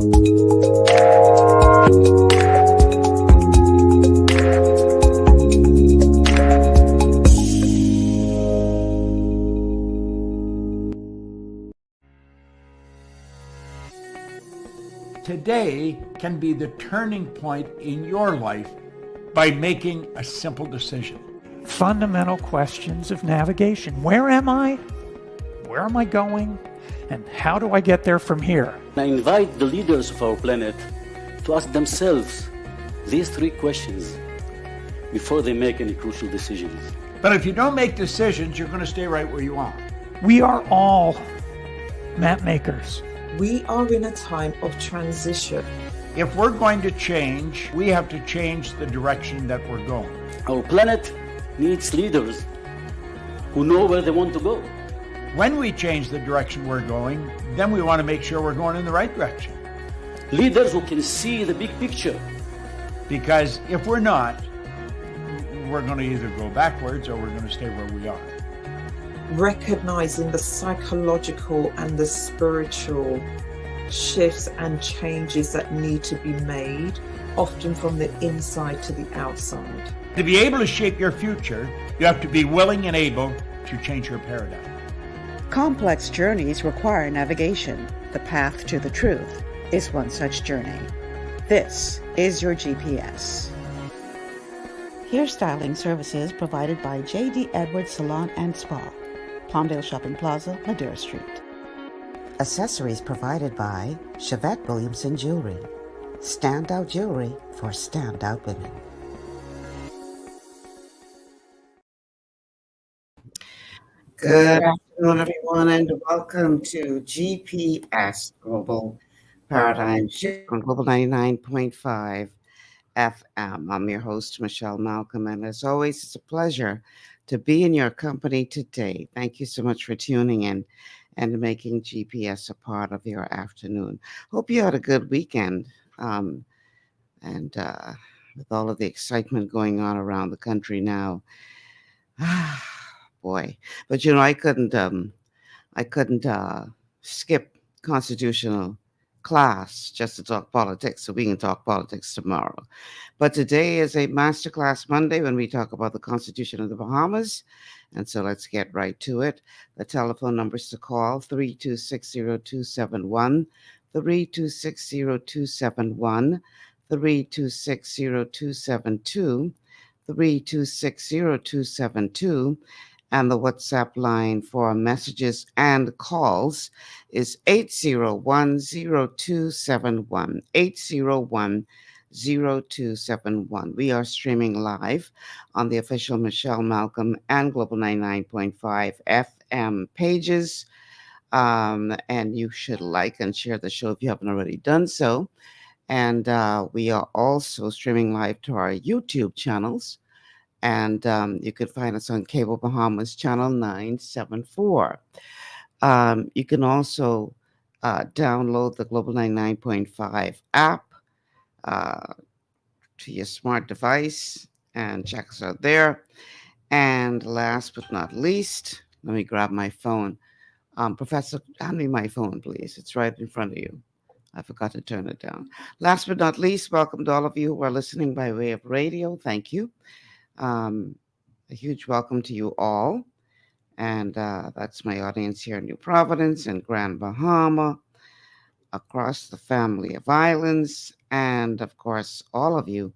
Today can be the turning point in your life by making a simple decision. Fundamental questions of navigation. Where am I? Where am I going? And how do I get there from here? I invite the leaders of our planet to ask themselves these three questions before they make any crucial decisions. But if you don't make decisions, you're going to stay right where you are. We are all map makers. We are in a time of transition. If we're going to change, we have to change the direction that we're going. Our planet needs leaders who know where they want to go. When we change the direction we're going, then we want to make sure we're going in the right direction. Leaders who can see the big picture. Because if we're not, we're going to either go backwards or we're going to stay where we are. Recognizing the psychological and the spiritual shifts and changes that need to be made, often from the inside to the outside. To be able to shape your future, you have to be willing and able to change your paradigm. Complex journeys require navigation. The path to the truth is one such journey. This is your GPS. Hairstyling services provided by J.D. Edwards Salon and Spa, Palmdale Shopping Plaza, Madera Street. Accessories provided by Chevette Williamson Jewelry. Standout jewelry for standout women. Good afternoon, everyone, and welcome to GPS Global Paradigm Shift on Global 99.5 FM. I'm your host, Michelle Malcolm, and as always, it's a pleasure to be in your company today. Thank you so much for tuning in and making GPS a part of your afternoon. Hope you had a good weekend, and with all of the excitement going on around the country now. Boy, but I couldn't skip constitutional class just to talk politics, so we can talk politics tomorrow. But today is a Masterclass Monday when we talk about the Constitution of the Bahamas, and so let's get right to it. The telephone numbers to call: 3260271, 3260271, 3260272, 3260272. And the WhatsApp line for messages and calls is 801-0271, 801-0271. We are streaming live on the official Michelle Malcolm and Global 99.5 FM pages. And you should like and share the show if you haven't already done so. And we are also streaming live to our YouTube channels. And you can find us on Cable Bahamas Channel 974. You can also download the Global 99.5 app to your smart device and check us out there. And last but not least, let me grab my phone. Professor, hand me my phone, please. It's right in front of you. I forgot to turn it down. Last but not least, welcome to all of you who are listening by way of radio. Thank you. A huge welcome to you all. And that's my audience here in New Providence and Grand Bahama, across the family of islands, and of course, all of you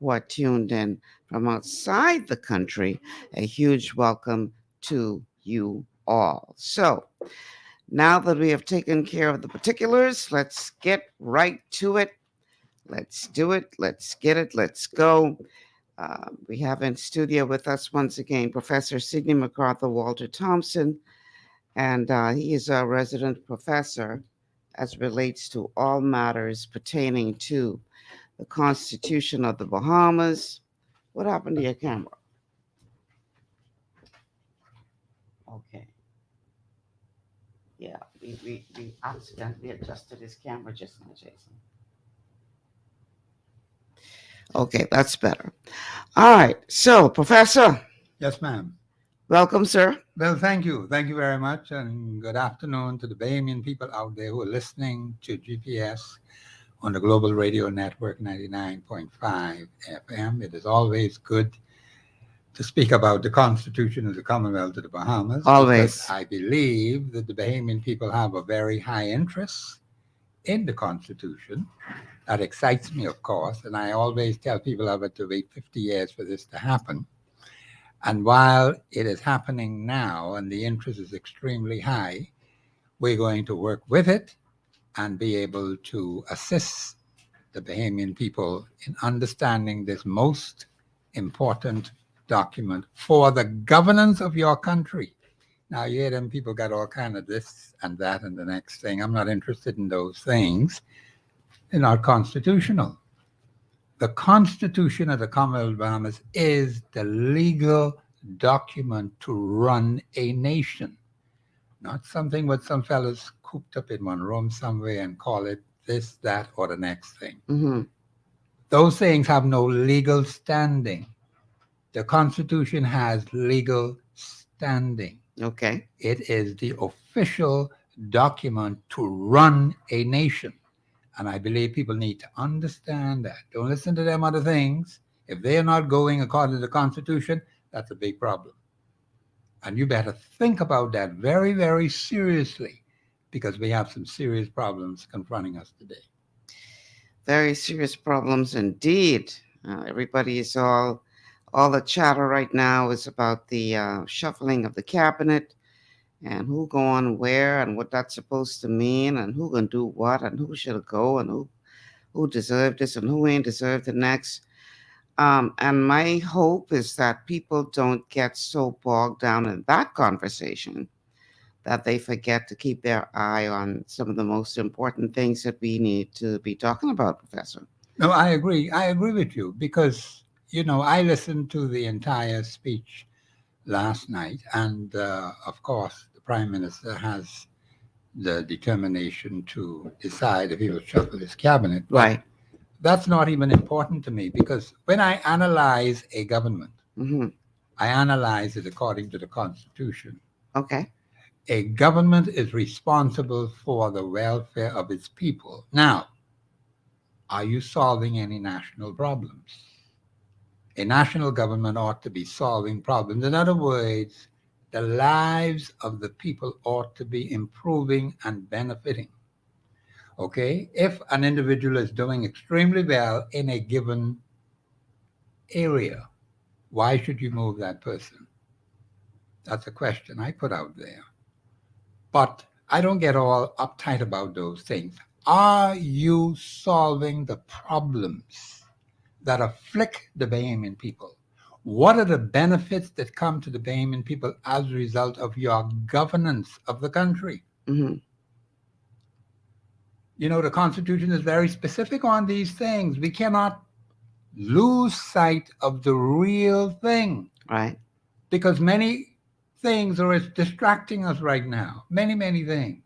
who are tuned in from outside the country. A huge welcome to you all. So now that we have taken care of the particulars, let's get right to it. Let's do it. Let's get it. Let's go. We have in studio with us once again Professor Sidney McArthur Walter Thompson, and he is our resident professor as relates to all matters pertaining to the Constitution of the Bahamas. What happened to your camera? Okay. Yeah, we accidentally adjusted his camera just now, Jason. Okay, that's better. All right. So, Professor. Yes, ma'am. Welcome, sir. Well, thank you. Thank you very much. And good afternoon to the Bahamian people out there who are listening to GPS on the Global Radio Network 99.5 FM. It is always good to speak about the Constitution of the Commonwealth of the Bahamas. Always. Because I believe that the Bahamian people have a very high interest in the Constitution. That excites me, of course. And I always tell people I've had to wait 50 years for this to happen. And while it is happening now and the interest is extremely high, we're going to work with it and be able to assist the Bahamian people in understanding this most important document for the governance of your country. Now, you hear them people got all kind of this and that and the next thing. I'm not interested in those things. They're not constitutional. The Constitution of the Commonwealth of the Bahamas is the legal document to run a nation, not something what some fellas cooped up in one room somewhere and call it this, that, or the next thing. Mm-hmm. Those things have no legal standing. The Constitution has legal standing. Okay. It is the official document to run a nation. And I believe people need to understand that. Don't listen to them other things. If they are not going according to the Constitution, that's a big problem. And you better think about that very, very seriously, because we have some serious problems confronting us today. Very serious problems indeed. Everybody is all the chatter right now is about the shuffling of the cabinet and who going where and what that's supposed to mean and who gonna do what and who should go and who deserved this and who ain't deserved the next. And my hope is that people don't get so bogged down in that conversation that they forget to keep their eye on some of the most important things that we need to be talking about, Professor. No, I agree. I agree with you because, I listened to the entire speech last night. And of course, the Prime Minister has the determination to decide if he will shuffle his cabinet. Right. That's not even important to me because when I analyze a government, Mm-hmm. I analyze it according to the Constitution. Okay. A government is responsible for the welfare of its people. Now, are you solving any national problems? A national government ought to be solving problems. In other words, the lives of the people ought to be improving and benefiting. Okay? If an individual is doing extremely well in a given area, why should you move that person? That's a question I put out there. But I don't get all uptight about those things. Are you solving the problems that afflict the Bahamian people? What are the benefits that come to the Bahamian people as a result of your governance of the country? Mm-hmm. The Constitution is very specific on these things. We cannot lose sight of the real thing. Right. Because many things are distracting us right now. Many, many things.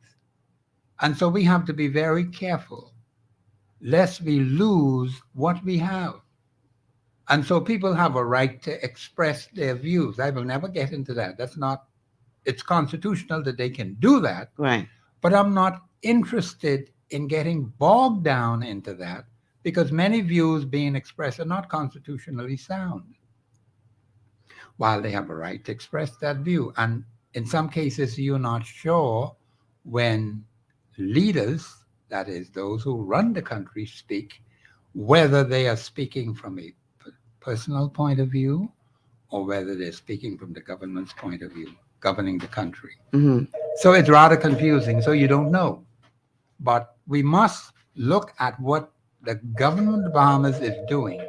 And so we have to be very careful lest we lose what we have. And so people have a right to express their views. I will never get into that. It's constitutional that they can do that. Right. But I'm not interested in getting bogged down into that because many views being expressed are not constitutionally sound. While they have a right to express that view. And in some cases, you're not sure when leaders, that is those who run the country, speak, whether they are speaking from a personal point of view or whether they're speaking from the government's point of view, governing the country. Mm-hmm. So it's rather confusing. So you don't know. But we must look at what the government of the Bahamas is doing.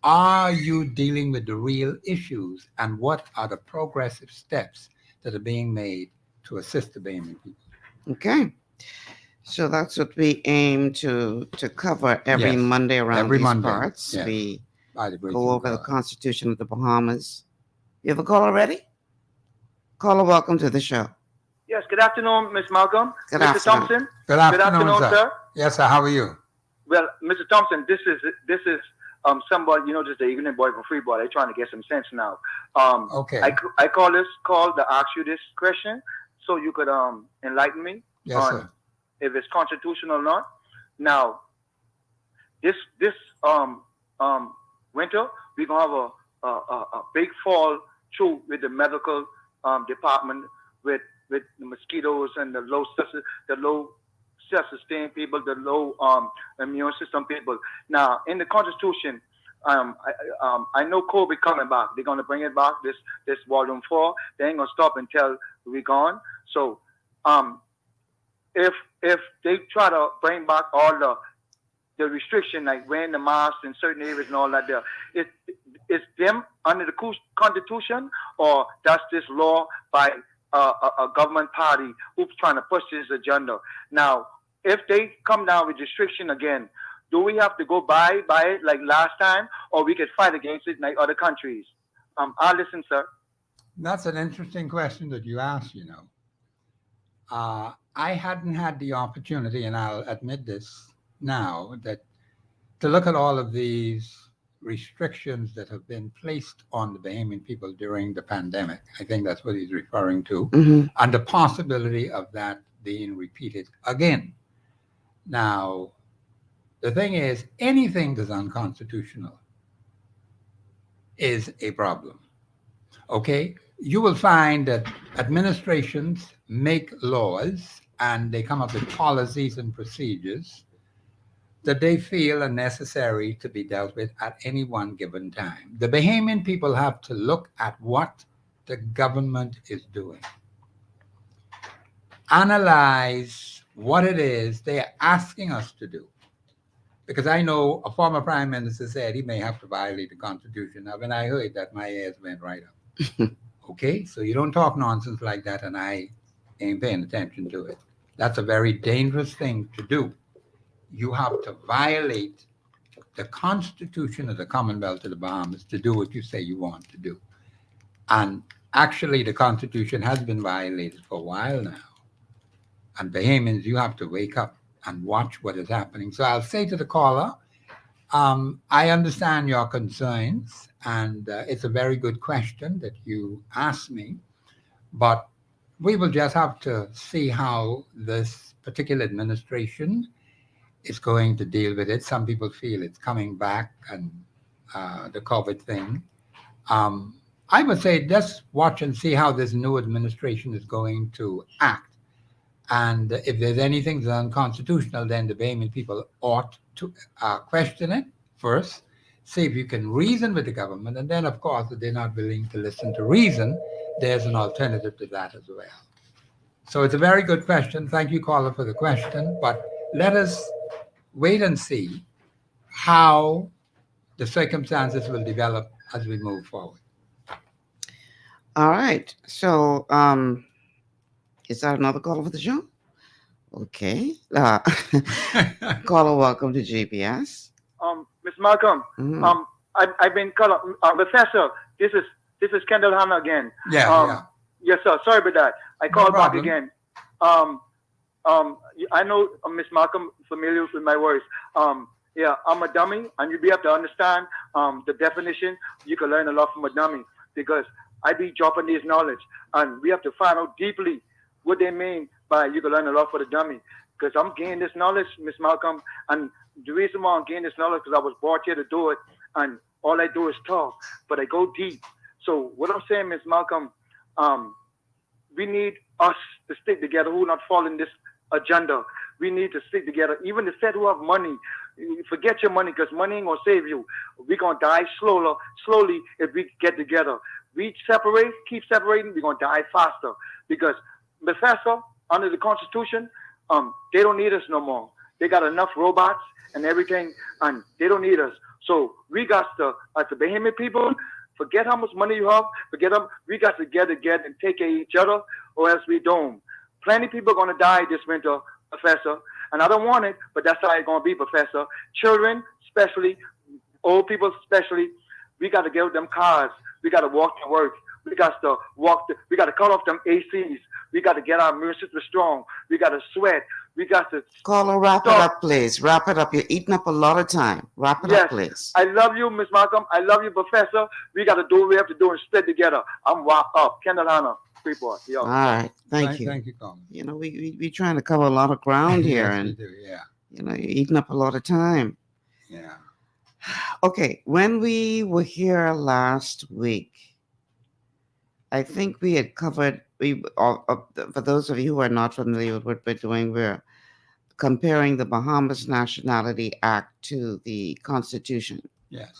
Are you dealing with the real issues and what are the progressive steps that are being made to assist the Bahamian people? Okay. So that's what we aim to cover every Yes. Monday around Every these Monday, parts. yes. We By the grace go of over the God. Constitution of the Bahamas. You have a call already? Caller, welcome to the show. Yes, good afternoon, Ms. Malcolm. Good Mr. afternoon. Thompson. Good afternoon, sir. sir. Yes, sir. How are you? Well, Mr. Thompson, this is somebody, just the ignorant boy from Freeport. They're trying to get some sense now. Okay. I call to ask you this question so you could enlighten me Yes, on sir. if it's constitutional or not. Now, this winter we're gonna have a big fall through with the medical department with the mosquitoes and the low self-sustained people, the low immune system people. Now, in the Constitution, I know COVID coming back. They're gonna bring it back. This volume 4. They ain't gonna stop until we're gone. So, if they try to bring back all the restriction, like wearing the mask in certain areas and all that, there, it's them under the Constitution, or that's this law by a government party who's trying to push this agenda. Now, if they come down with restriction again, do we have to go by it like last time, or we could fight against it like other countries? I'll listen, sir. That's an interesting question that you asked, I hadn't had the opportunity, and I'll admit this now, that to look at all of these restrictions that have been placed on the Bahamian people during the pandemic. I think that's what he's referring to, and the possibility of that being repeated again. Now, the thing is, anything that's unconstitutional is a problem. Okay? You will find that administrations make laws and they come up with policies and procedures that they feel are necessary to be dealt with at any one given time. The Bahamian people have to look at what the government is doing, analyze what it is they are asking us to do. Because I know a former prime minister said he may have to violate the Constitution. Now, when I heard that, my ears went right up. Okay, so you don't talk nonsense like that, and I ain't paying attention to it. That's a very dangerous thing to do. You have to violate the Constitution of the Commonwealth of the Bahamas to do what you say you want to do. And actually, the Constitution has been violated for a while now. And Bahamians, you have to wake up and watch what is happening. So I'll say to the caller, I understand your concerns, and it's a very good question that you asked me, but we will just have to see how this particular administration is going to deal with it. Some people feel it's coming back, and the COVID thing. I would say just watch and see how this new administration is going to act. And if there's anything that's unconstitutional, then the Bahamian people ought to question it first, see if you can reason with the government. And then, of course, if they're not willing to listen to reason, there's an alternative to that as well. So it's a very good question. Thank you, caller, for the question. But let us wait and see how the circumstances will develop as we move forward. All right. So, is that another caller for the show? Okay. Caller, welcome to GPS. Miss Malcolm, I've been called Professor. This is Kendall Hanna again. Yeah. Yes, sir. Sorry about that. I called back problem. again. I know Miss Malcolm familiar with my words. Yeah, I'm a dummy, and you be able to understand the definition. You can learn a lot from a dummy, because I be dropping this knowledge, and we have to find out deeply what they mean by you can learn a lot for the dummy. Because I'm gaining this knowledge, Miss Malcolm, and the reason why I'm gaining this knowledge because I was brought here to do it, and all I do is talk, but I go deep. So what I'm saying, Miss Malcolm, we need us to stick together who not following this agenda. We need to stick together. Even the Fed who have money, forget your money, because money ain't gonna save you. We're gonna die slowly if we get together. We separate, keep separating, we're gonna die faster. Because Professor, under the Constitution, they don't need us no more. They got enough robots and everything, and they don't need us. So we got to, as the Bahamian people, forget how much money you have, forget them. We got to get together and take care of each other, or else we don't. Plenty of people are gonna die this winter, Professor, and I don't want it, but that's how it's gonna be, Professor. Children, especially, old people especially, we got to give them cars. We got to walk to work. We got to cut off them ACs. We got to get our immune system strong. We got to sweat. We got to. Caller, wrap it stop. up, please. Wrap it up. You're eating up a lot of time. Wrap it up, please. I love you, Miss Malcolm. I love you, Professor. We got to do what we have to do and stay together. I'm wrap up. Kendall Hanna, Freeport. Yo. All right. Thank you. Thank you, Colin. You know, we trying to cover a lot of ground here, Yes, we and do, yeah. you know, you're eating up a lot of time. Yeah. Okay, when we were here last week, I think we had covered. For those of you who are not familiar with what we're doing, we're comparing the Bahamas Nationality Act to the Constitution. Yes.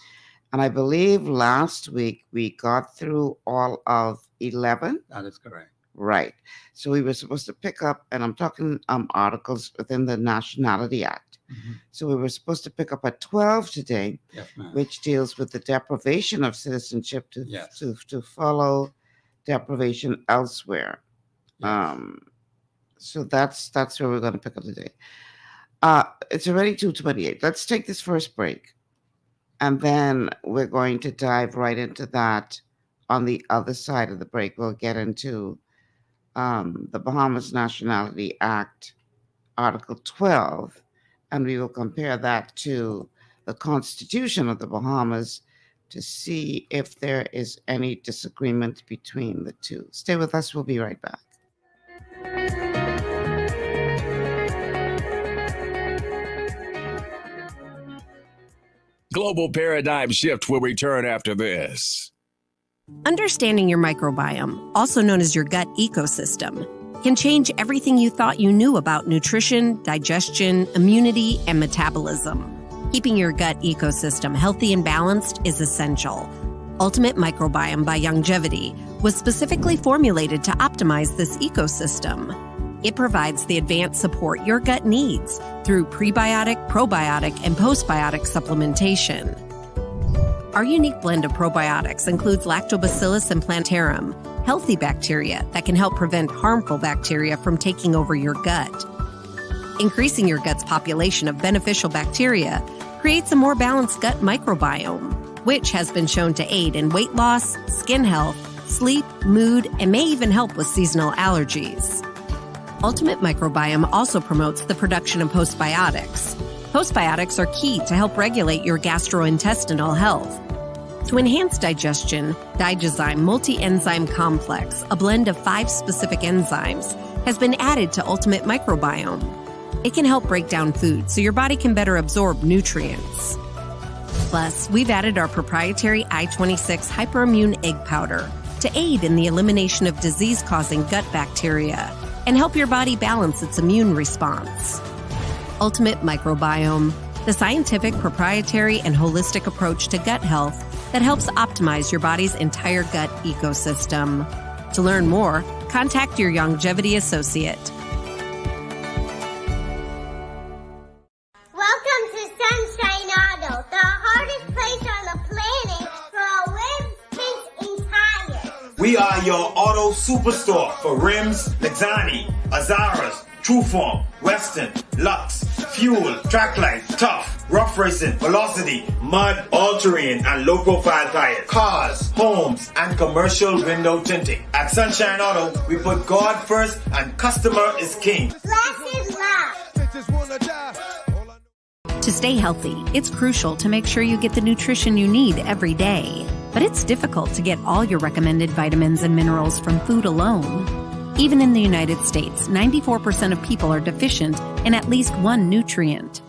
And I believe last week we got through all of 11. That is correct. Right. So we were supposed to pick up, and I'm talking articles within the Nationality Act. Mm-hmm. So we were supposed to pick up at 12 today, Yes, ma'am. which deals with the deprivation of citizenship to follow deprivation elsewhere. Yes. So that's where we're going to pick up today. It's already 2:28. Let's take this first break, and then we're going to dive right into that. On the other side of the break, we'll get into the Bahamas Nationality Act, Article 12, and we will compare that to the Constitution of the Bahamas to see if there is any disagreement between the two. Stay with us. We'll be right back. Global Paradigm Shift will return after this. Understanding your microbiome, also known as your gut ecosystem, can change everything you thought you knew about nutrition, digestion, immunity, and metabolism. Keeping your gut ecosystem healthy and balanced is essential. Ultimate Microbiome by Longevity was specifically formulated to optimize this ecosystem. It provides the advanced support your gut needs through prebiotic, probiotic, and postbiotic supplementation. Our unique blend of probiotics includes Lactobacillus and Plantarum, healthy bacteria that can help prevent harmful bacteria from taking over your gut. Increasing your gut's population of beneficial bacteria creates a more balanced gut microbiome, which has been shown to aid in weight loss, skin health, sleep, mood, and may even help with seasonal allergies. Ultimate Microbiome also promotes the production of postbiotics. Postbiotics are key to help regulate your gastrointestinal health. To enhance digestion, Digizyme Multi-Enzyme Complex, a blend of 5 specific enzymes, has been added to Ultimate Microbiome. It can help break down food so your body can better absorb nutrients. Plus, we've added our proprietary I-26 Hyperimmune Egg Powder to aid in the elimination of disease-causing gut bacteria and help your body balance its immune response. Ultimate Microbiome, the scientific, proprietary, and holistic approach to gut health that helps optimize your body's entire gut ecosystem. To learn more, contact your Longevity associate. Welcome to Sunshine Auto, the hardest place on the planet for rims, paints, and tires. We are your auto superstore for rims, Lexani, Azaras, Trueform, Western, Lux, Fuel, Tracklight, Tough, Rough Racing, Velocity, Mud, All-Terrain, and low-profile tires, cars, homes, and commercial window tinting. At Sunshine Auto, we put God first and customer is king. Glasses love. To stay healthy, it's crucial to make sure you get the nutrition you need every day. But it's difficult to get all your recommended vitamins and minerals from food alone. Even in the United States, 94% of people are deficient in at least one nutrient.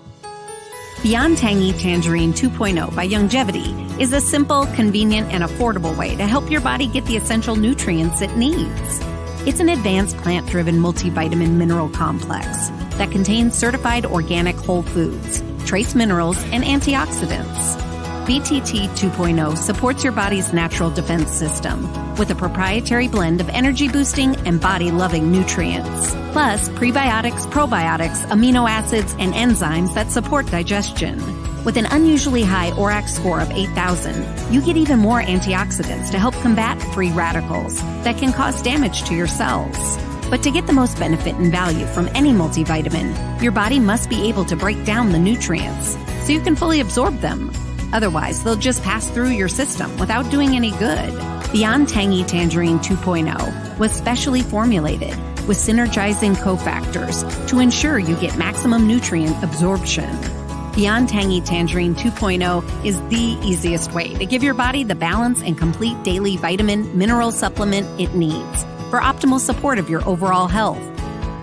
Beyond Tangy Tangerine 2.0 by Longevity is a simple, convenient, and affordable way to help your body get the essential nutrients it needs. It's an advanced plant-driven multivitamin mineral complex that contains certified organic whole foods, trace minerals, and antioxidants. BTT 2.0 supports your body's natural defense system with a proprietary blend of energy-boosting and body-loving nutrients, plus prebiotics, probiotics, amino acids, and enzymes that support digestion. With an unusually high ORAC score of 8,000, you get even more antioxidants to help combat free radicals that can cause damage to your cells. But to get the most benefit and value from any multivitamin, your body must be able to break down the nutrients so you can fully absorb them. Otherwise, they'll just pass through your system without doing any good. Beyond Tangy Tangerine 2.0 was specially formulated with synergizing cofactors to ensure you get maximum nutrient absorption. Beyond Tangy Tangerine 2.0 is the easiest way to give your body the balance and complete daily vitamin mineral supplement it needs for optimal support of your overall health.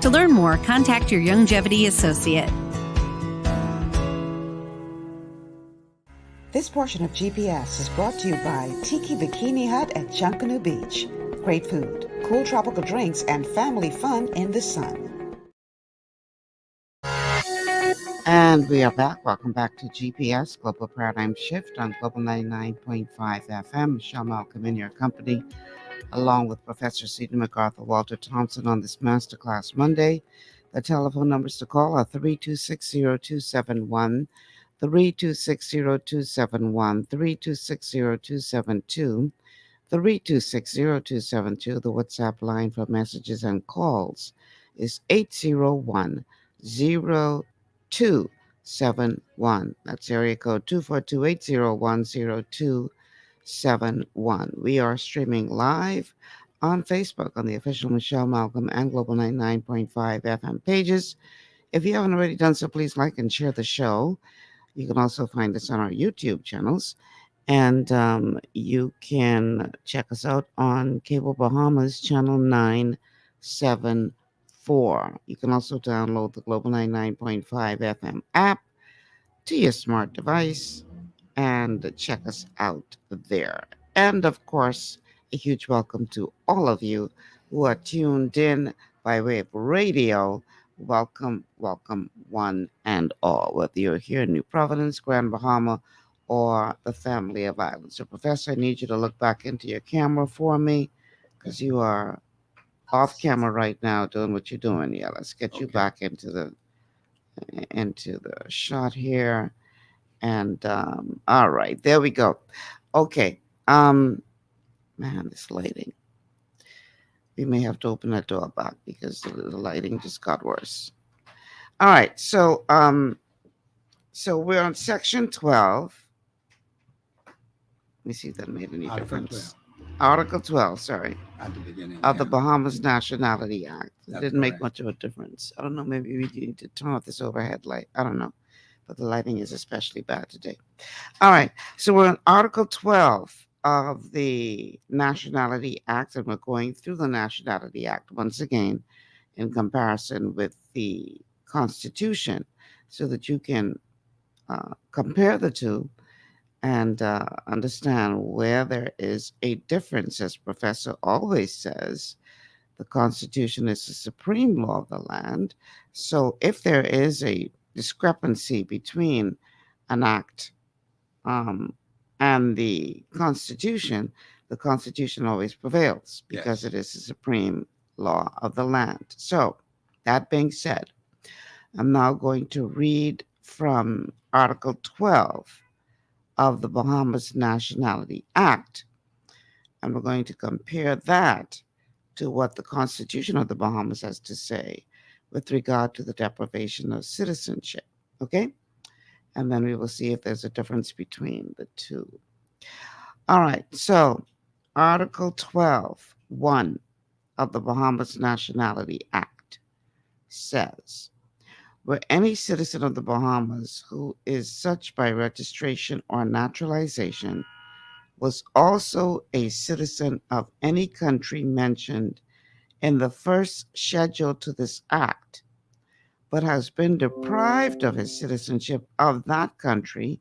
To learn more, contact your Youngevity associate. This portion of GPS is brought to you by Tiki Bikini Hut at Junkanoo Beach. Great food, cool tropical drinks, and family fun in the sun. And we are back. Welcome back to GPS, Global Paradigm Shift on Global 99.5 FM. Michelle Malcolm in your company, along with Professor Stephen McArthur, Walter Thompson on this Masterclass Monday. The telephone numbers to call are 3260271, 3260271, 3260272, 3260272. The WhatsApp line for messages and calls is 801-0271. That's area code 242-801-0271. We are streaming live on Facebook on the official Michelle Malcolm and Global 99.5 FM pages. If you haven't already done so, please like and share the show. You can also find us on our YouTube channels. And you can check us out on Cable Bahamas channel 974. You can also download the Global 99.5 FM app to your smart device and check us out there. And of course, a huge welcome to all of you who are tuned in by way of radio. Welcome, welcome, one and all, whether you're here in New Providence, Grand Bahama, or the family of islands. So, Professor, I need you to look back into your camera for me, because you are off camera right now doing what you're doing. Yeah, let's get you back into the shot here. And all right, there we go. Okay. Man, this lighting. We may have to open that door back because the lighting just got worse. All right, so we're on section 12. Let me see if that made any difference. Article 12, sorry. At the beginning. Of the Bahamas Nationality Act. It That's didn't make correct. much of a difference. I don't know, maybe we need to turn off this overhead light. I don't know. But the lighting is especially bad today. All right, so we're on Article 12 of the Nationality Act, and we're going through the Nationality Act once again in comparison with the Constitution so that you can compare the two and understand where there is a difference. As Professor always says, the Constitution is the supreme law of the land. So if there is a discrepancy between an act and the Constitution always prevails because it is the supreme law of the land. So, that being said, I'm now going to read from Article 12 of the Bahamas Nationality Act, and we're going to compare that to what the Constitution of the Bahamas has to say with regard to the deprivation of citizenship. Okay? And then we will see if there's a difference between the two. All right, so Article 12(1) of the Bahamas Nationality Act says, where any citizen of the Bahamas who is such by registration or naturalization was also a citizen of any country mentioned in the first schedule to this act, but has been deprived of his citizenship of that country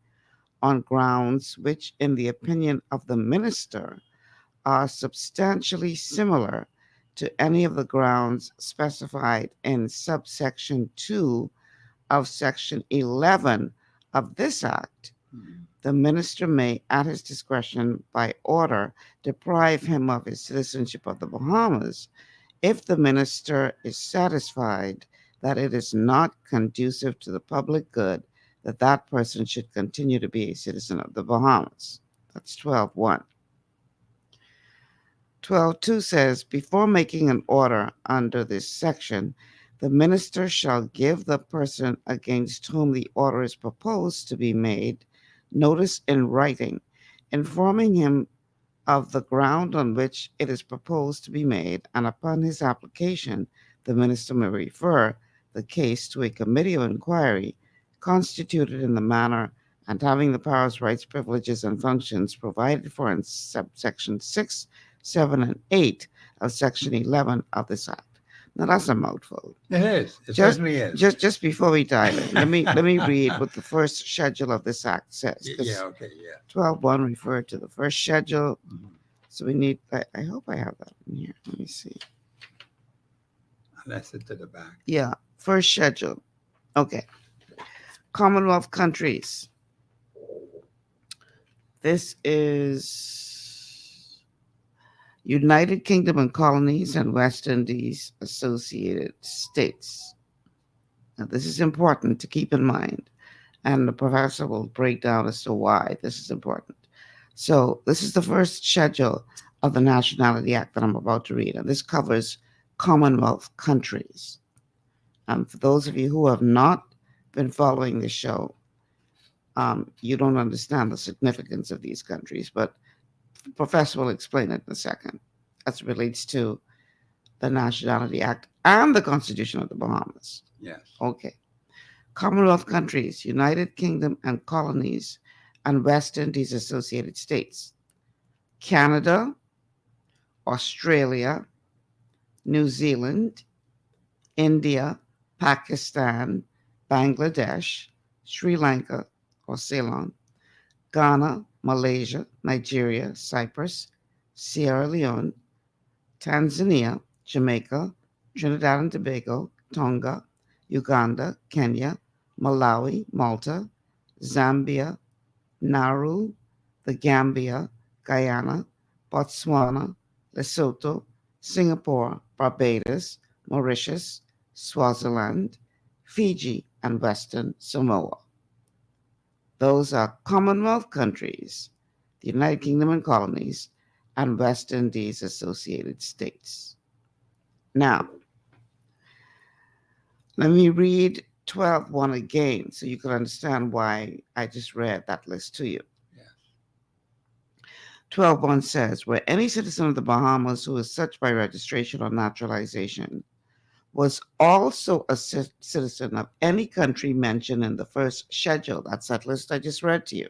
on grounds which, in the opinion of the minister, are substantially similar to any of the grounds specified in subsection 2 of section 11 of this act, the minister may, at his discretion, by order, deprive him of his citizenship of the Bahamas if the minister is satisfied that it is not conducive to the public good that that person should continue to be a citizen of the Bahamas. That's 12(1). 12(2) says, before making an order under this section, the minister shall give the person against whom the order is proposed to be made notice in writing, informing him of the ground on which it is proposed to be made, and upon his application, the minister may refer the case to a committee of inquiry constituted in the manner and having the powers, rights, privileges, and functions provided for in subsection 6, 7, and 8 of section 11 of this act. Now that's a mouthful. It is. It certainly is. Just before we dive in, let me read what the first schedule of this act says. Yeah, okay, yeah. 12.1 referred to the first schedule. Mhm. So we need, I hope I have that in here. Let me see. That's it to the back. Yeah, first schedule. Okay. Commonwealth countries. This is United Kingdom and Colonies and West Indies Associated States. Now, this is important to keep in mind, and the professor will break down as to why this is important. So this is the first schedule of the Nationality Act that I'm about to read, and this covers Commonwealth countries. For those of you who have not been following the show, you don't understand the significance of these countries, but the professor will explain it in a second as it relates to the Nationality Act and the Constitution of the Bahamas. Yes. Okay. Commonwealth countries, United Kingdom and Colonies, and West Indies Associated States. Canada, Australia, New Zealand, India, Pakistan, Bangladesh, Sri Lanka or Ceylon, Ghana, Malaysia, Nigeria, Cyprus, Sierra Leone, Tanzania, Jamaica, Trinidad and Tobago, Tonga, Uganda, Kenya, Malawi, Malta, Zambia, Nauru, the Gambia, Guyana, Botswana, Lesotho, Singapore, Barbados, Mauritius, Swaziland, Fiji, and Western Samoa. Those are Commonwealth countries, the United Kingdom and Colonies, and West Indies Associated States. Now, let me read 12.1 again so you can understand why I just read that list to you. 12.1 says, where any citizen of the Bahamas who is such by registration or naturalization was also a citizen of any country mentioned in the first schedule, that's that list I just read to you,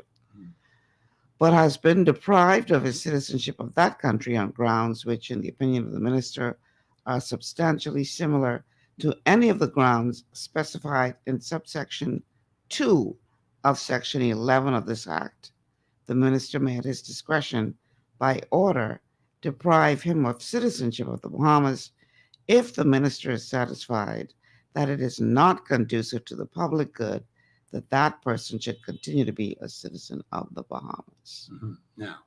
but has been deprived of his citizenship of that country on grounds which, in the opinion of the minister, are substantially similar to any of the grounds specified in subsection 2 of section 11 of this act, the minister may at his discretion, by order, deprive him of citizenship of the Bahamas if the minister is satisfied that it is not conducive to the public good that that person should continue to be a citizen of the Bahamas. Mm-hmm. Now,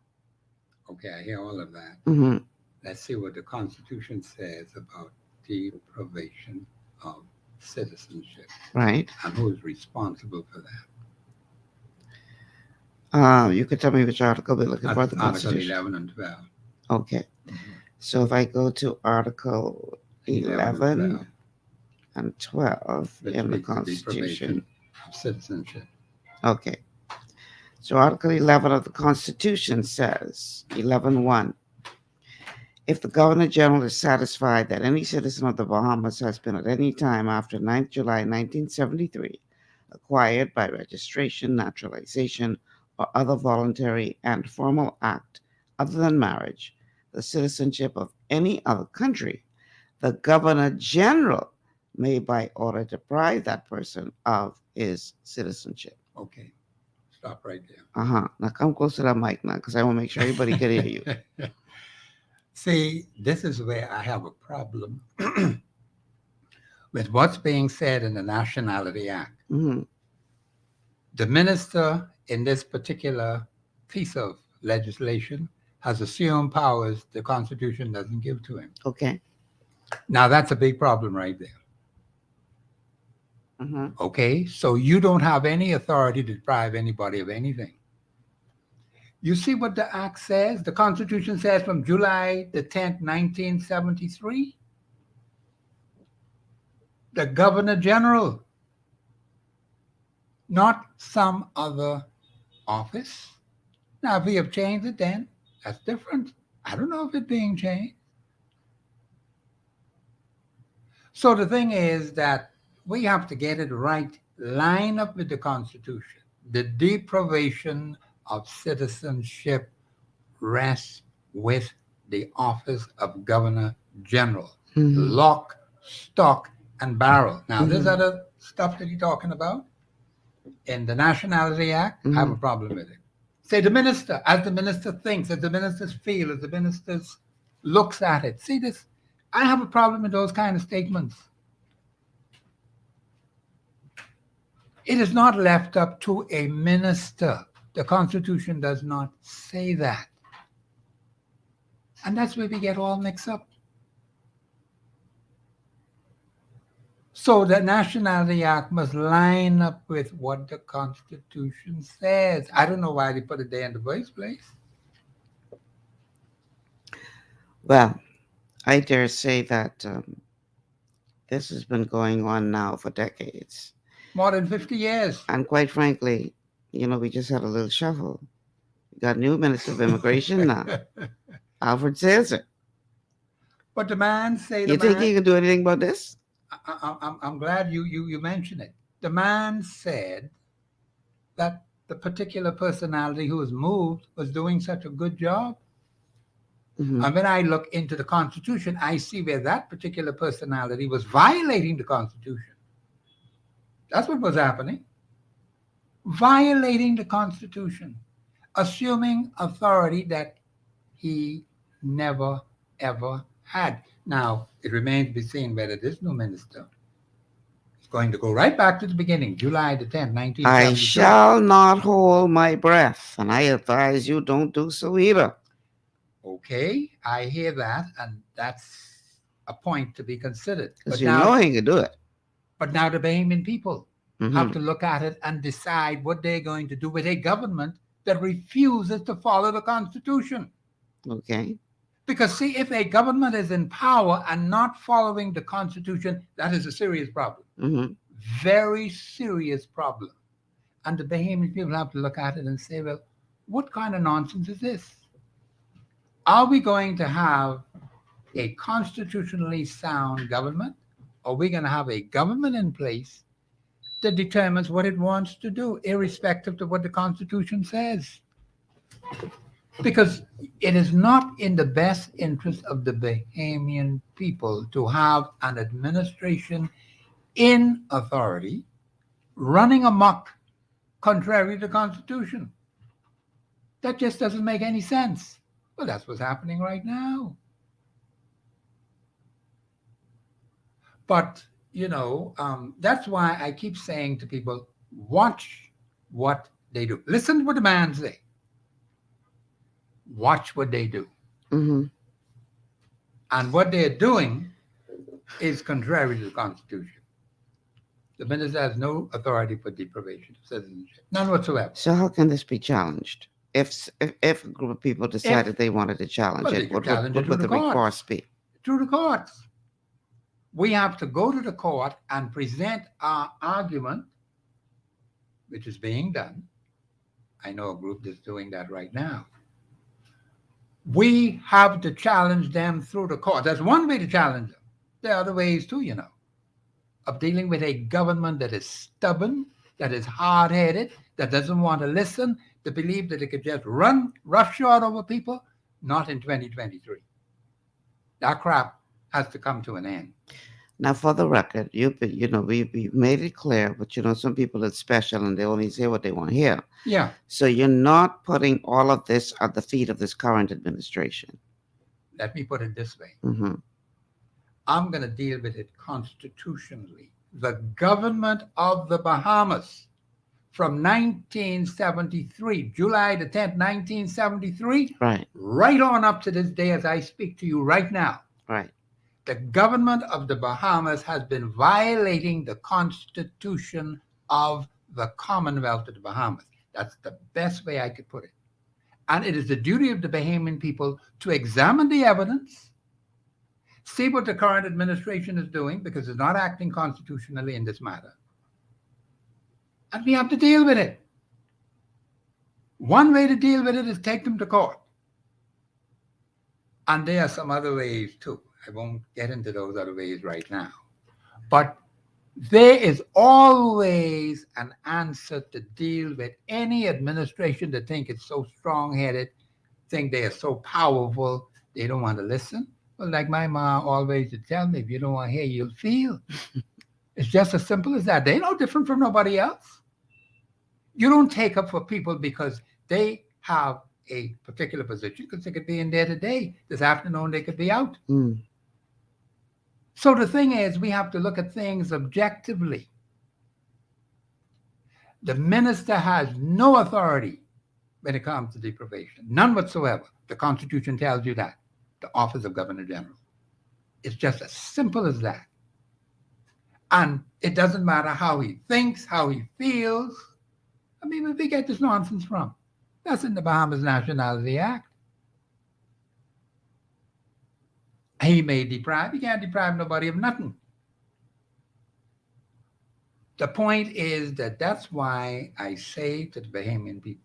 okay, I hear all of that. Mm-hmm. Let's see what the Constitution says about deprivation of citizenship. Right. And who is responsible for that. You could tell me which article we're looking for, the Article Constitution. 11 and 12. Okay. Mm-hmm. So if I go to Article 11 and 12 Which in the speaks of Constitution. deprivation of citizenship. Okay. So Article 11 of the Constitution says, 11.1, if the Governor General is satisfied that any citizen of the Bahamas has been at any time after 9th July 1973 acquired by registration, naturalization, or other voluntary and formal act other than marriage, the citizenship of any other country, the Governor General may by order deprive that person of his citizenship. Okay. Stop right there. Now come close to that mic now, because I want to make sure everybody can hear you. See, this is where I have a problem with what's being said in the Nationality Act. Mm-hmm. The minister in this particular piece of legislation has assumed powers the Constitution doesn't give to him. Okay. Now, that's a big problem right there. Mm-hmm. Okay, so you don't have any authority to deprive anybody of anything. You see what the Act says? The Constitution says from July the 10th, 1973, the Governor General, not some other office. Now, if we have changed it, then that's different. I don't know if it's being changed. So the thing is that we have to get it right, line up with the Constitution. The deprivation of citizenship rests with the office of Governor General. Lock, stock, and barrel. Now, this other stuff that you're talking about in the Nationality Act, I have a problem with it. Say the minister, as the minister thinks, as the ministers feel, as the ministers looks at it. See this? I have a problem with those kind of statements. It is not left up to a minister. The Constitution does not say that. And that's where we get all mixed up. So the Nationality Act must line up with what the Constitution says. I don't know why they put it there in the first place. Well, I dare say that this has been going on now for decades. More than 50 years. And quite frankly, we just had a little shuffle. We got a new Minister of Immigration now. Alfred says it. But the man say You think he can do anything about this? I'm glad you mentioned it. The man said that the particular personality who was moved was doing such a good job. And when I look into the Constitution, I see where that particular personality was violating the Constitution. That's what was happening. Violating the Constitution, assuming authority that he never, ever had. Now, it remains to be seen whether this new minister is going to go right back to the beginning, July the 10th, 1972. I shall not hold my breath, and I advise you don't do so either. Okay, I hear that, and that's a point to be considered. Because you know he can do it. But now the Bahamian people have to look at it and decide what they're going to do with a government that refuses to follow the Constitution. Okay. Because, see, if a government is in power and not following the Constitution, that is a serious problem. Very serious problem. And the Bahamian people have to look at it and say, well, what kind of nonsense is this? Are we going to have a constitutionally sound government? Or are we going to have a government in place that determines what it wants to do, irrespective of what the Constitution says? Because it is not in the best interest of the Bahamian people to have an administration in authority running amok contrary to the Constitution. That just doesn't make any sense. Well, that's what's happening right now. But, that's why I keep saying to people, watch what they do. Listen to what the man say. Watch what they do. And what they're doing is contrary to the Constitution. The minister has no authority for deprivation of citizenship. None whatsoever. So how can this be challenged? If a group of people decided they wanted to challenge it, what would the recourse be? Through the courts. We have to go to the court and present our argument, which is being done. I know a group that's doing that right now. We have to challenge them through the court. That's one way to challenge them. There are other ways too, of dealing with a government that is stubborn, that is hard-headed, that doesn't want to listen, to believe that it could just run roughshod over people. Not in 2023. That crap has to come to an end. Now, for the record, we made it clear, but some people are special and they only say what they want to hear. Yeah. So you're not putting all of this at the feet of this current administration. Let me put it this way. I'm going to deal with it constitutionally. The government of the Bahamas from 1973, July the 10th, 1973, right on up to this day as I speak to you right now. Right. The government of the Bahamas has been violating the Constitution of the Commonwealth of the Bahamas. That's the best way I could put it. And it is the duty of the Bahamian people to examine the evidence, see what the current administration is doing, because it's not acting constitutionally in this matter. And we have to deal with it. One way to deal with it is take them to court. And there are some other ways too. I won't get into those other ways right now. But there is always an answer to deal with any administration that think it's so strong-headed, think they are so powerful, they don't want to listen. Well, like my mom always would tell me, if you don't want to hear, you'll feel. It's just as simple as that. They're no different from nobody else. You don't take up for people because they have a particular position, because they could be in there today. This afternoon, they could be out. Mm. So the thing is, we have to look at things objectively. The minister has no authority when it comes to deprivation, none whatsoever. The Constitution tells you that, the office of Governor General. It's just as simple as that. And it doesn't matter how he thinks, how he feels. I mean, where we get this nonsense from? That's in the Bahamas Nationality Act. He may deprive, he can't deprive nobody of nothing. The point is that that's why I say to the Bahamian people,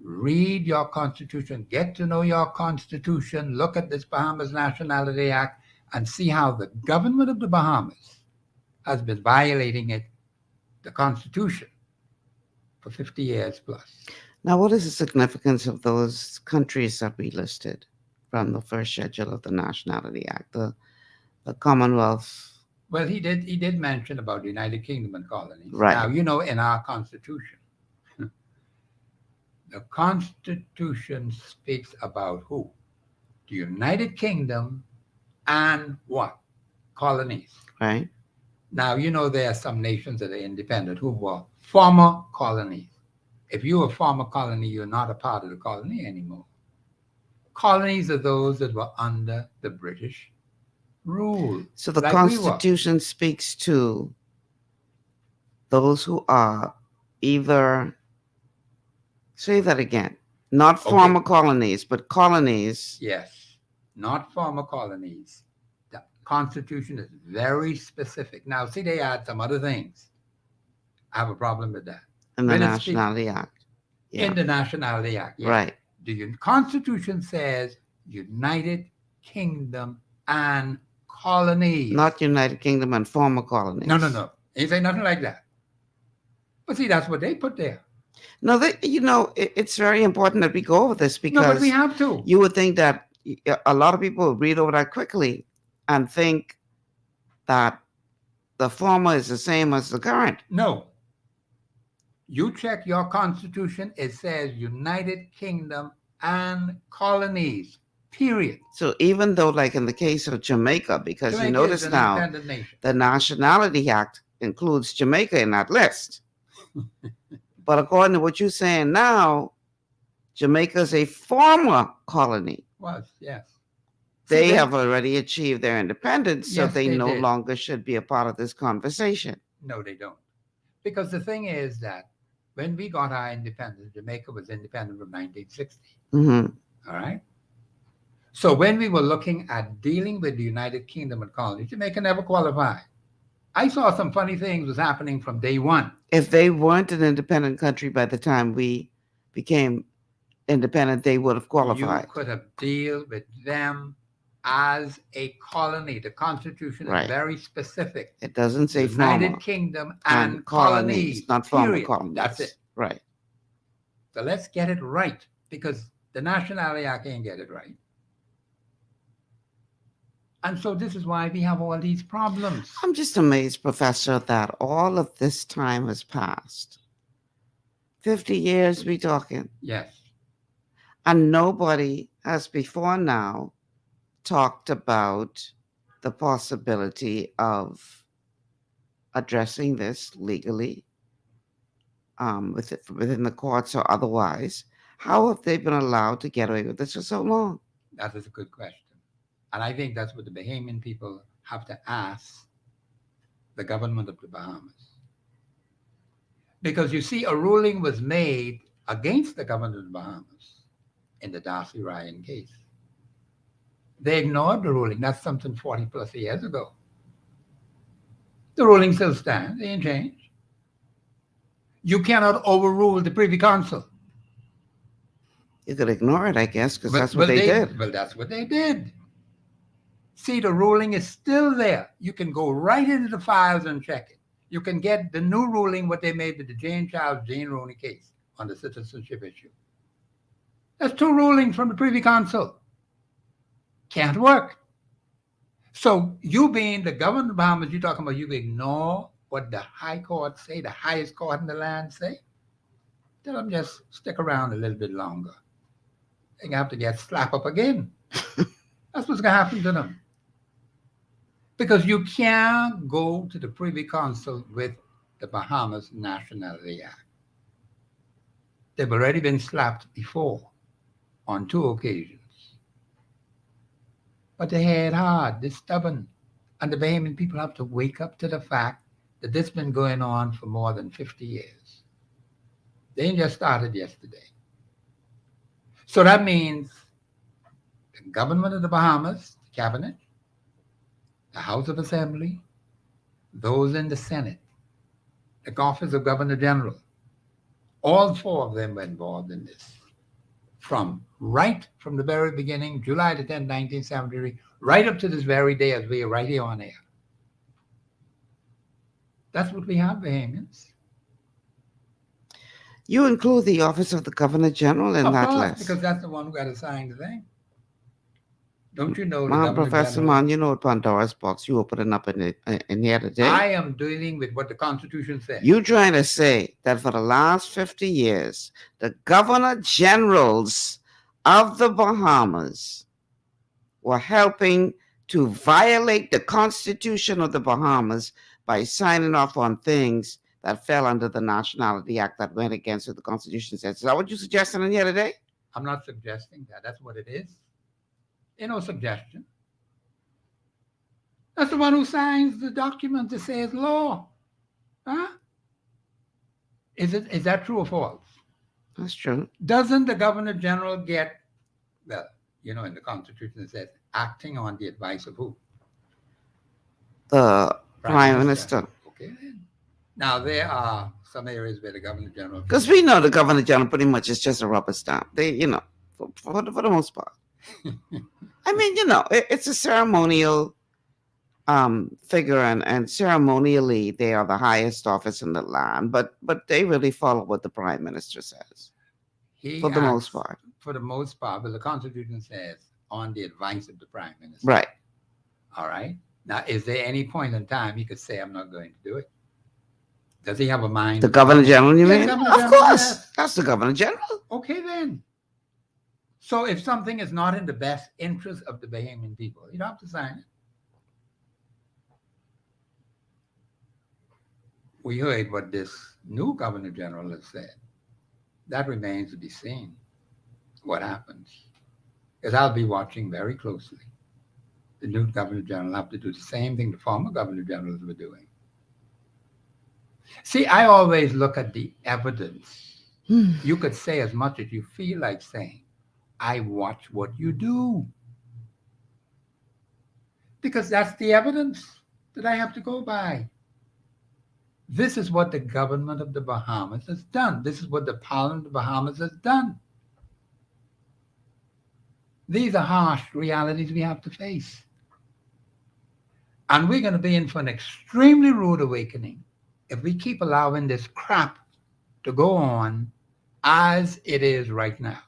read your Constitution, get to know your Constitution, look at this Bahamas Nationality Act, and see how the government of the Bahamas has been violating it, the Constitution, for 50 years plus. Now, what is the significance of those countries that we listed from the first schedule of the Nationality Act, the Commonwealth? Well, he did mention about the United Kingdom and colonies. Right. Now, you know, in our Constitution, the Constitution speaks about who? The United Kingdom and what? Colonies. Right. Now, you know, there are some nations that are independent who were former colonies. If you're a former colony, you're not a part of the colony anymore. Colonies are those that were under the British rule. So the like Constitution speaks to those who are either, say that again, not former colonies, but colonies. Yes, not former colonies. The Constitution is very specific. Now, see, they add some other things. I have a problem with that. In the When it Nationality Act. Yeah. In the Nationality Act, yes. Right. The Constitution says United Kingdom and colonies. Not United Kingdom and former colonies. No. Ain't say nothing like that. But see, that's what they put there. No, it's very important that we go over this because No, but we have to. you would think that a lot of people read over that quickly and think that the former is the same as the current. No. You check your Constitution, it says United Kingdom and colonies, period. So even though, like in the case of Jamaica, because Jamaica you notice is an now, independent nation. the Nationality Act includes Jamaica in that list. But according to what you're saying now, Jamaica is a former colony. Was, yes. They have already achieved their independence, so Yes, they they no did. longer should be a part of this conversation. No, they don't. Because the thing is that when we got our independence, Jamaica was independent from 1960. Mm-hmm. All right? So when we were looking at dealing with the United Kingdom and colonies, Jamaica never qualified. I saw some funny things was happening from day one. If they weren't an independent country by the time we became independent, they would have qualified. You could have dealt with them as a colony. The Constitution is Right. very specific. It doesn't say United former Kingdom and colonies. not former period. colonies. That's it. Right. So let's get it right, because the Nationality Act can't get it right. And so this is why we have all these problems. I'm just amazed, Professor, that all of this time has passed. 50 years we talking. Yes. And nobody has before now talked about the possibility of addressing this legally within the courts or otherwise. How have they been allowed to get away with this for so long? That is a good question. And I think that's what the Bahamian people have to ask the government of the Bahamas. Because you see, a ruling was made against the government of the Bahamas in the Darcy Ryan case. They ignored the ruling. That's something 40 plus years ago. The ruling still stands. It ain't changed. You cannot overrule the Privy Council. You could ignore it, I guess, because Well, that's what they did. Well, that's what they did. See, the ruling is still there. You can go right into the files and check it. You can get the new ruling, what they made with the Jane Rooney case on the citizenship issue. That's 2 rulings from the Privy Council. Can't work. So you being the governor of the Bahamas, you're talking about you ignore what the High Court say, the highest court in the land say? Tell them just stick around a little bit longer. They're going to have to get slapped up again. That's what's going to happen to them. Because you can't go to the Privy Council with the Bahamas Nationality Act. They've already been slapped before on 2 occasions. But they hit hard, they're stubborn. And the Bahamian people have to wake up to the fact that this has been going on for more than 50 years. They ain't just started yesterday. So that means the government of the Bahamas, the cabinet, the House of Assembly, those in the Senate, the office of Governor General, all 4 of them were involved in this. From the very beginning, July the 10th, 1973, right up to this very day as we are right here on air. That's what we have, Bahamians. You include the office of the Governor General in that list. Because that's the one who got assigned the thing. Don't you know? Professor Mann, you know what Pandora's box you opening up in here today? I am dealing with what the Constitution says. You trying to say that for the last 50 years, the Governor Generals of the Bahamas were helping to violate the Constitution of the Bahamas by signing off on things that fell under the Nationality Act that went against what the Constitution says. Is that what you're suggesting in here today? I'm not suggesting that. That's what it is. Ain't no suggestion. That's the one who signs the document that says law. Huh? Is that true or false? That's true. Doesn't the Governor General get, well, in the Constitution it says, acting on the advice of who? The Prime Minister. Okay, then. Now, there are some areas where the Governor General... Because we know the Governor General pretty much is just a rubber stamp. They, for the most part. I mean, it's a ceremonial figure, and ceremonially they are the highest office in the land, but they really follow what the Prime Minister says. For the most part. For the most part, but the Constitution says on the advice of the Prime Minister. Right. All right. Now, is there any point in time he could say, I'm not going to do it? Does he have a mind? The Governor General, you mean? Of course. Yes. That's the Governor General. Okay, then. So if something is not in the best interest of the Bahamian people, you don't have to sign it. We heard what this new Governor General has said. That remains to be seen, what happens. Because I'll be watching very closely. The new Governor General will have to do the same thing the former Governor Generals were doing. See, I always look at the evidence. You could say as much as you feel like saying. I watch what you do. Because that's the evidence that I have to go by. This is what the government of the Bahamas has done. This is what the Parliament of the Bahamas has done. These are harsh realities we have to face. And we're going to be in for an extremely rude awakening if we keep allowing this crap to go on as it is right now.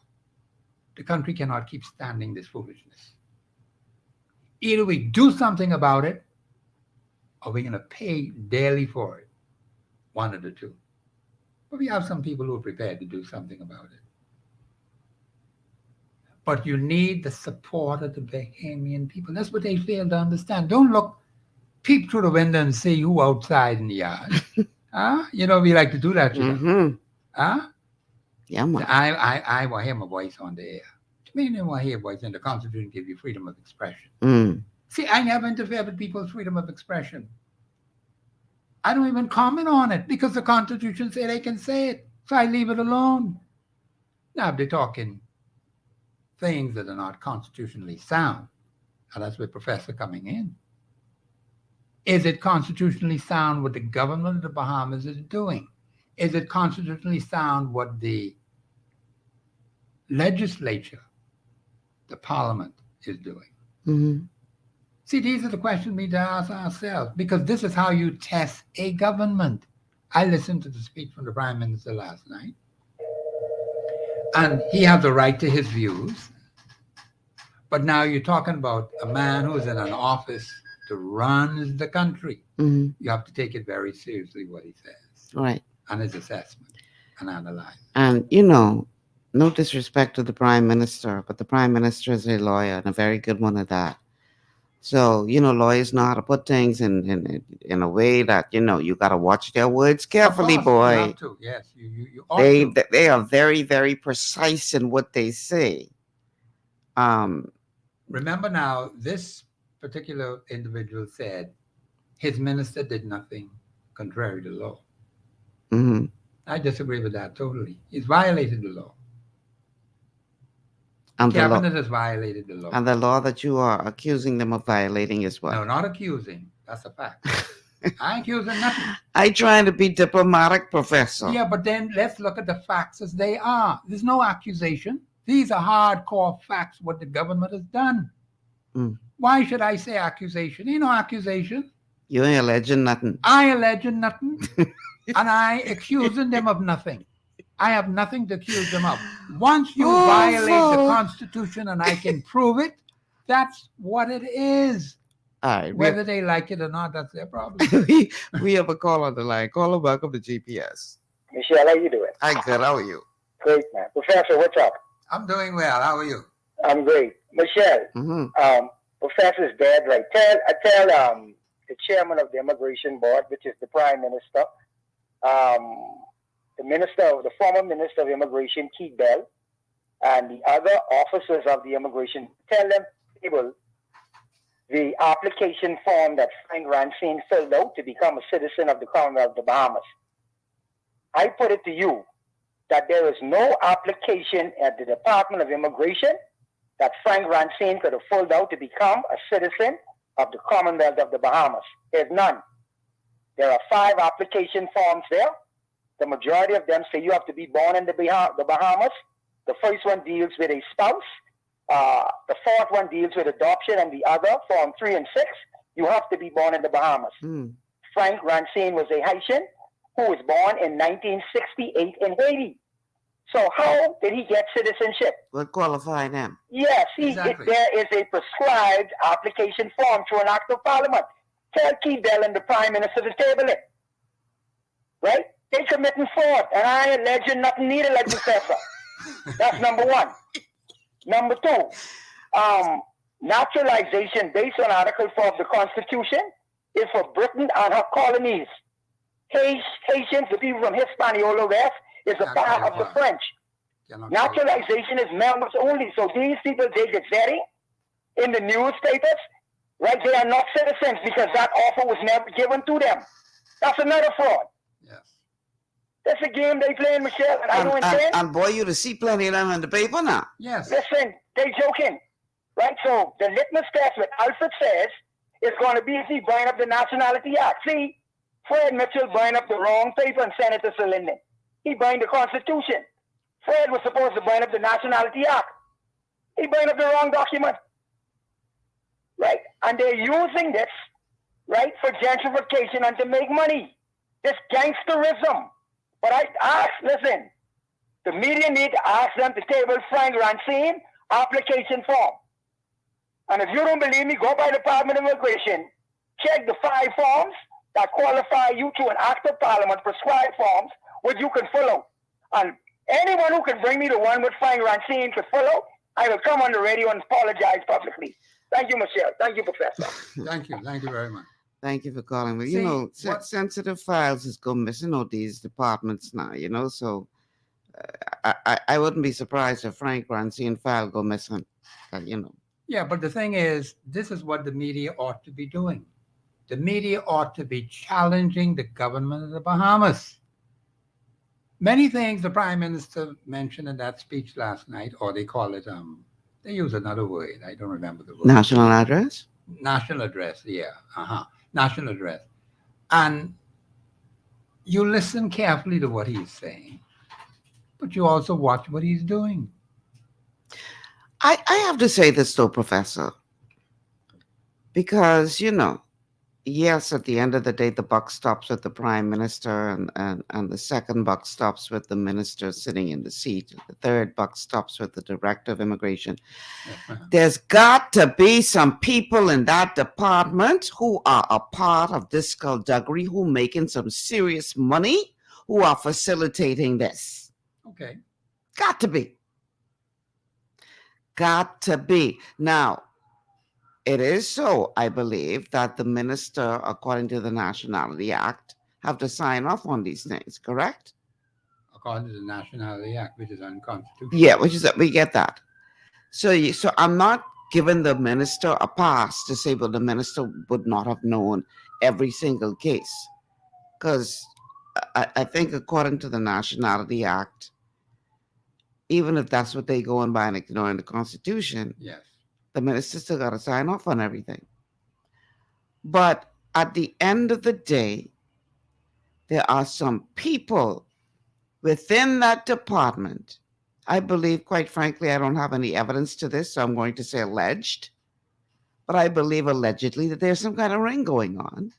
The country cannot keep standing this foolishness. Either we do something about it, or we're going to pay dearly for it. One of the two. But we have some people who are prepared to do something about it. But you need the support of the Bahamian people. That's what they fail to understand. Don't peep through the window and see who outside in the yard. Huh? We like to do that. Huh? Yeah, man. I want to hear my voice on the air. To me, I want to hear a voice, and the Constitution gives you freedom of expression. See, I never interfere with people's freedom of expression. I don't even comment on it because the Constitution says they can say it, so I leave it alone. Now, if they're talking things that are not constitutionally sound, and that's where Professor coming in. Is it constitutionally sound what the government of the Bahamas is doing? Is it constitutionally sound what the legislature, the parliament, is doing? See, these are the questions we need to ask ourselves, because this is how you test a government. I listened to the speech from the Prime Minister last night, and he has the right to his views. But now you're talking about a man who's in an office to run the country. Mhm. You have to take it very seriously what he says Right. and his assessment and analyze. And, you know, no disrespect to the Prime Minister, but the Prime Minister is a lawyer and a very good one at that. So, you know, lawyers know how to put things in a way that, you know, you got to watch their words carefully, Of course, boy. You have to. Yes, you ought to. They are very, very precise in what they say. Remember now, this particular individual said his minister did nothing contrary to law. Mhm. I disagree with that totally. He's violated the law. And the law, Cabinet has violated the law. and the law that you are accusing them of violating as well. No, not accusing. That's a fact. I ain't accusing nothing. I trying to be diplomatic, Professor. Yeah, but then let's look at the facts as they are. There's no accusation. These are hardcore facts, what the government has done. Mm. Why should I say accusation? Ain't no accusation. You ain't alleging nothing. I alleging nothing, and I accusing them of nothing. I have nothing to accuse them of. Once you violate the Constitution and I can prove it, that's what it is. All right. Whether they like it or not, that's their problem. we have a call on the line. Caller, welcome to GPS. Michelle, how you doing? Hi, good. How are you? Great, man. Professor, what's up? I'm doing well. How are you? I'm great. Michelle, Professor's dead, right? I tell the chairman of the Immigration Board, which is the Prime Minister, the former Minister of Immigration, Keith Bell, and the other officers of the immigration, tell them, people, the application form that Frank Rancine filled out to become a citizen of the Commonwealth of the Bahamas. I put it to you that there is no application at the Department of Immigration that Frank Rancine could have filled out to become a citizen of the Commonwealth of the Bahamas. There's none. There are 5 application forms there. The majority of them say you have to be born in the Bahamas. The first one deals with a spouse. The fourth one deals with adoption, and the other, Form 3 and 6, you have to be born in the Bahamas. Frank Rancine was a Haitian who was born in 1968 in Haiti. So how did he get citizenship? What qualified him? Yes, Exactly. there is a prescribed application form through an act of parliament. Tell Keith Bell and the Prime Minister to table it. Right? They committing fraud, and I ain't alleging nothing neither, like Professor. That's number 1. Number 2, naturalization based on Article 4 of the Constitution is for Britain and her colonies. Haitians, the people from Hispaniola West, is a part of the French. Naturalization is members only. So these people, they get vetting in the newspapers, right? They are not citizens because that offer was never given to them. That's another fraud. Yes. That's a game they playing, Michelle, and I don't intend. And boy, you to see plenty of them in the paper now. Yes. Listen, they joking, right? So the litmus test, what Alfred says, is going to be if he buying up the Nationality Act. See, Fred Mitchell buying up the wrong paper and sent it to Sir Lyndon. He buying the Constitution. Fred was supposed to bind up the Nationality Act. He bind up the wrong document. Right? And they're using this, right, for gentrification and to make money. This gangsterism. But I ask, listen, the media need to ask them to table Frank Rancine application form. And if you don't believe me, go by the Department of Immigration, check the 5 forms that qualify you to an act of parliament, prescribed forms, which you can follow. And anyone who can bring me the one with Frank Rancine to follow, I will come on the radio and apologize publicly. Thank you, Michelle. Thank you, Professor. Thank you. Thank you very much. Thank you for calling me. See, You know, what- sensitive files is go missing all these departments now, you know, so I wouldn't be surprised if Frank Rancine file go missing, you know. Yeah, but the thing is, this is what the media ought to be doing. The media ought to be challenging the government of the Bahamas. Many things the Prime Minister mentioned in that speech last night, or they call it, they use another word. I don't remember the word. National address? National address, yeah. National address. And you listen carefully to what he's saying, but you also watch what he's doing. I have to say this though, Professor. Because, yes, at the end of the day, the buck stops with the prime minister, and the second buck stops with the minister sitting in the seat. The third buck stops with the director of immigration. There's got to be some people in that department who are a part of this skullduggery, who are making some serious money, who are facilitating this. Okay. Got to be. Got to be. Now, it is so, I believe, that the minister, according to the Nationality Act, have to sign off on these things, correct? According to the Nationality Act, which is unconstitutional. Yeah, we get that. So I'm not giving the minister a pass to say, well, the minister would not have known every single case. Because I think according to the Nationality Act, even if that's what they go on by and ignoring the Constitution, yes, the minister still got to sign off on everything. But at the end of the day, there are some people within that department. I believe, quite frankly, I don't have any evidence to this, so I'm going to say alleged. But I believe allegedly that there's some kind of ring going on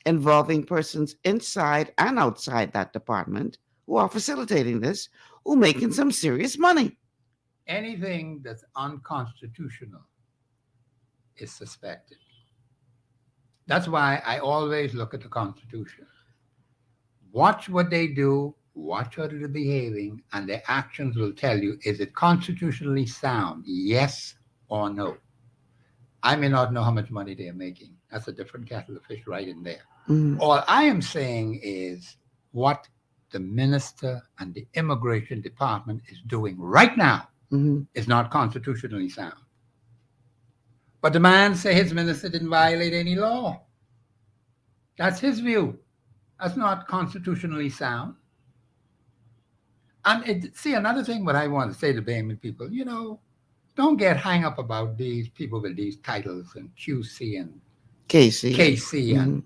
involving persons inside and outside that department who are facilitating this, who are making some serious money. Anything that's unconstitutional is suspected. That's why I always look at the Constitution. Watch what they do, watch how they're behaving, and their actions will tell you, is it constitutionally sound, yes or no? I may not know how much money they're making. That's a different kettle of fish right in there. Mm. All I am saying is what the minister and the immigration department is doing right now is not constitutionally sound. But the man said his minister didn't violate any law. That's his view. That's not constitutionally sound. And see, another thing what I want to say to Bahamian people, don't get hung up about these people with these titles and QC and KC and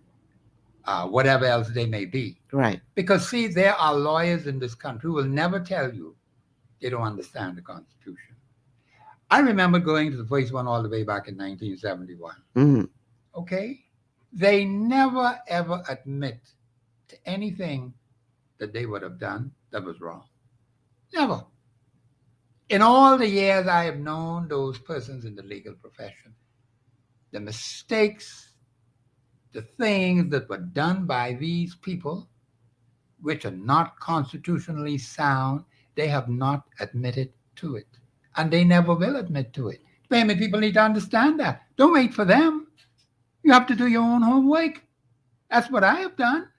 whatever else they may be. Right. Because, see, there are lawyers in this country who will never tell you they don't understand the Constitution. I remember going to the first one all the way back in 1971. Okay? They never, ever admit to anything that they would have done that was wrong. Never. In all the years I have known those persons in the legal profession, the mistakes, the things that were done by these people, which are not constitutionally sound, they have not admitted to it. And they never will admit to it. Bahamian people need to understand that. Don't wait for them. You have to do your own homework. That's what I have done.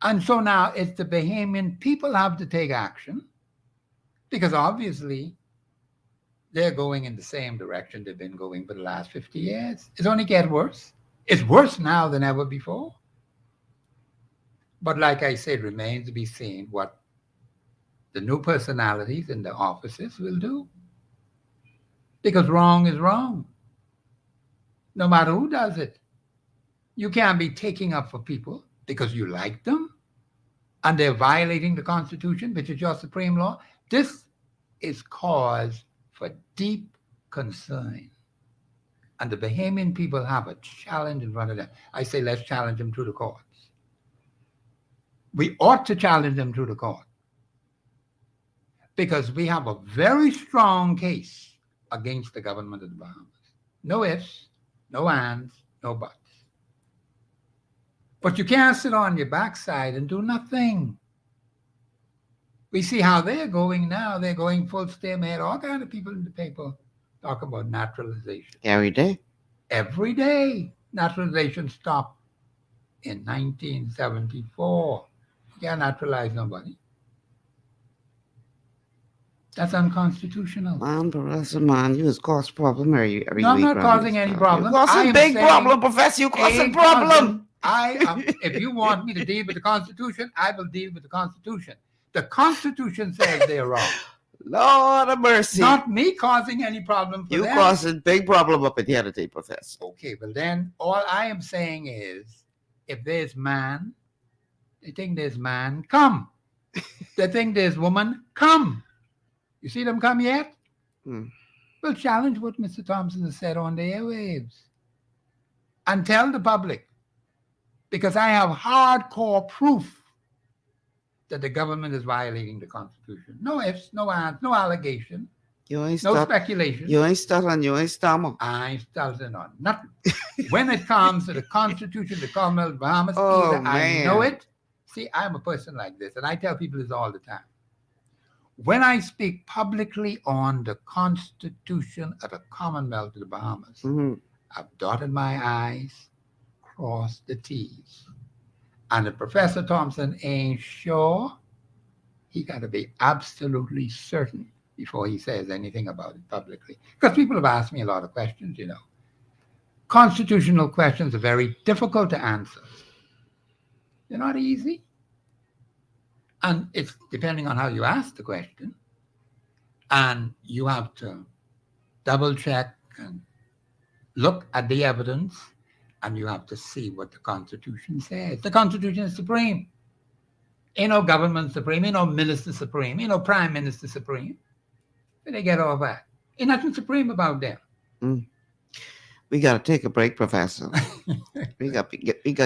And so now it's the Bahamian people have to take action, because obviously they're going in the same direction they've been going for the last 50 years. It's only get worse. It's worse now than ever before. But like I said, remains to be seen what the new personalities in the offices will do. Because wrong is wrong. No matter who does it. You can't be taking up for people because you like them and they're violating the Constitution, which is your supreme law. This is cause for deep concern. And the Bahamian people have a challenge in front of them. I say, let's challenge them through the courts. We ought to challenge them through the court, because we have a very strong case against the government of the Bahamas. No ifs, no ands, no buts. But you can't sit on your backside and do nothing. We see how they're going now. They're going full steam ahead. All kinds of people in the paper talk about naturalization. Every day. Every day. Naturalization stopped in 1974. You can't naturalize nobody. That's unconstitutional. Man, you just cause problem every week. No, I'm not causing any problem. You causing big problem, Professor. You causing problem. If you want me to deal with the Constitution, I will deal with the Constitution. The Constitution says they're wrong. Lord of mercy. Not me causing any problem for you them. You causing big problem up in here today, Professor. Okay, well then, all I am saying is, if there's man, they think there's man, come. They think there's woman, come. You see them come yet? Well, challenge what Mr. Thompson has said on the airwaves and tell the public, because I have hardcore proof that the government is violating the Constitution. No ifs, no ands, no allegation, no speculation. You ain't stuttering, you ain't stammer. I ain't stuttering on nothing. When it comes to the Constitution of the Commonwealth of the Bahamas, either I know it. See, I'm a person like this, and I tell people this all the time. When I speak publicly on the Constitution of the Commonwealth of the Bahamas, I've dotted my I's, crossed the T's. And if Professor Thompson ain't sure, he got to be absolutely certain before he says anything about it publicly. Because people have asked me a lot of questions, you know. Constitutional questions are very difficult to answer. They're not easy. And it's depending on how you ask the question. And you have to double check and look at the evidence, and you have to see what the Constitution says. The Constitution is supreme. Ain't no government supreme, ain't no minister supreme, ain't no prime minister supreme. Where they get all that? Ain't nothing supreme about them. We got to take a break, Professor. we got to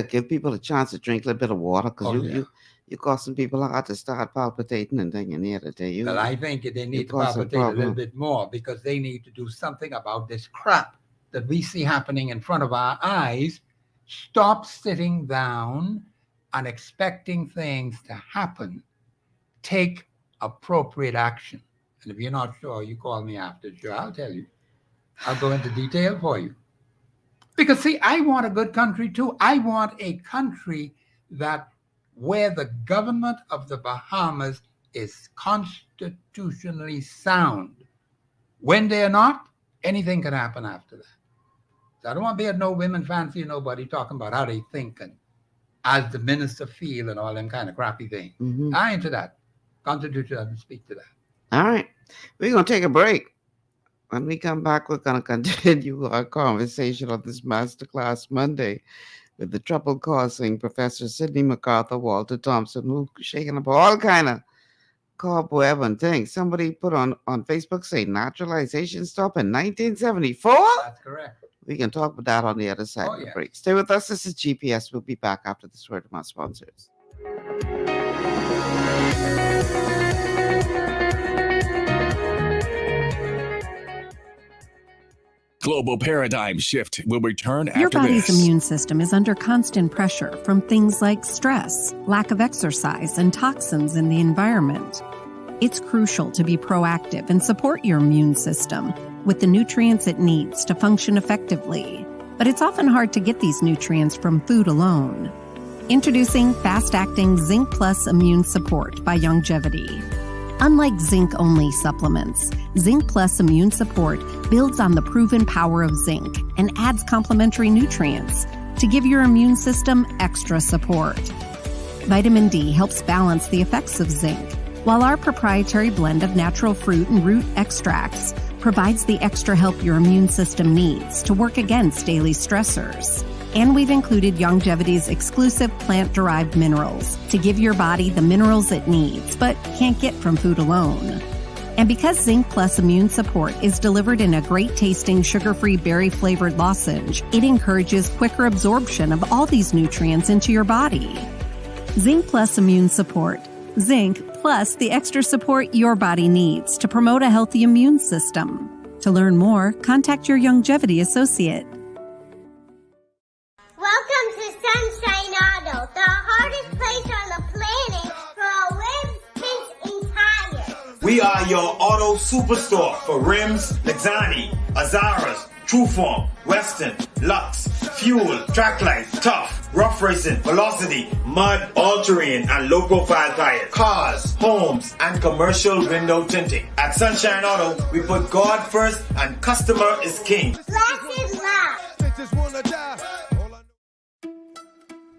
give people a chance to drink a little bit of water, because you causing people out to start palpitating and thinking here today. Well, I think they need to palpitate a little bit more, because they need to do something about this crap that we see happening in front of our eyes. Stop sitting down and expecting things to happen. Take appropriate action. And if you're not sure, you call me after the show. I'll tell you. I'll go into detail for you. Because, see, I want a good country, too. I want a country where the government of the Bahamas is constitutionally sound. When they're not, anything can happen after that. So I don't want to be at no women fancy or nobody talking about how they think and as the minister feel and all them kind of crappy things. I ain't into that. Constitution doesn't speak to that. All right. We're going to take a break. When we come back, we're going to continue our conversation on this Masterclass Monday with the trouble-causing Professor Sidney McArthur, Walter Thompson, who shaking up all kind of cobweb and things. Somebody put on Facebook, say naturalization stopped in 1974? That's correct. We can talk about that on the other side of the break. Stay with us. This is GPS. We'll be back after this word from our sponsors. Global paradigm shift will return after Your body's this. immune system is under constant pressure from things like stress, lack of exercise, and toxins in the environment. It's crucial to be proactive and support your immune system with the nutrients it needs to function effectively. But it's often hard to get these nutrients from food alone. Introducing fast-acting Zinc Plus Immune Support by Longevity. Unlike zinc-only supplements, Zinc Plus Immune Support builds on the proven power of zinc and adds complementary nutrients to give your immune system extra support. Vitamin D helps balance the effects of zinc, while our proprietary blend of natural fruit and root extracts provides the extra help your immune system needs to work against daily stressors. And we've included Longevity's exclusive plant-derived minerals to give your body the minerals it needs, but can't get from food alone. And because Zinc Plus Immune Support is delivered in a great-tasting, sugar-free, berry-flavored lozenge, it encourages quicker absorption of all these nutrients into your body. Zinc Plus Immune Support. Zinc plus the extra support your body needs to promote a healthy immune system. To learn more, contact your Longevity associate. Welcome to Sunshine Auto, the hardest place on the planet for a rims, tints, and tires. We are your auto superstore for rims, Lexani, Azaras, Trueform, Western, Lux, Fuel, Tracklight, Tough, Rough Racing, Velocity, Mud, All-Terrain, and low-profile tires. Cars, homes, and commercial window tinting. At Sunshine Auto, we put God first and customer is king. Glasses love.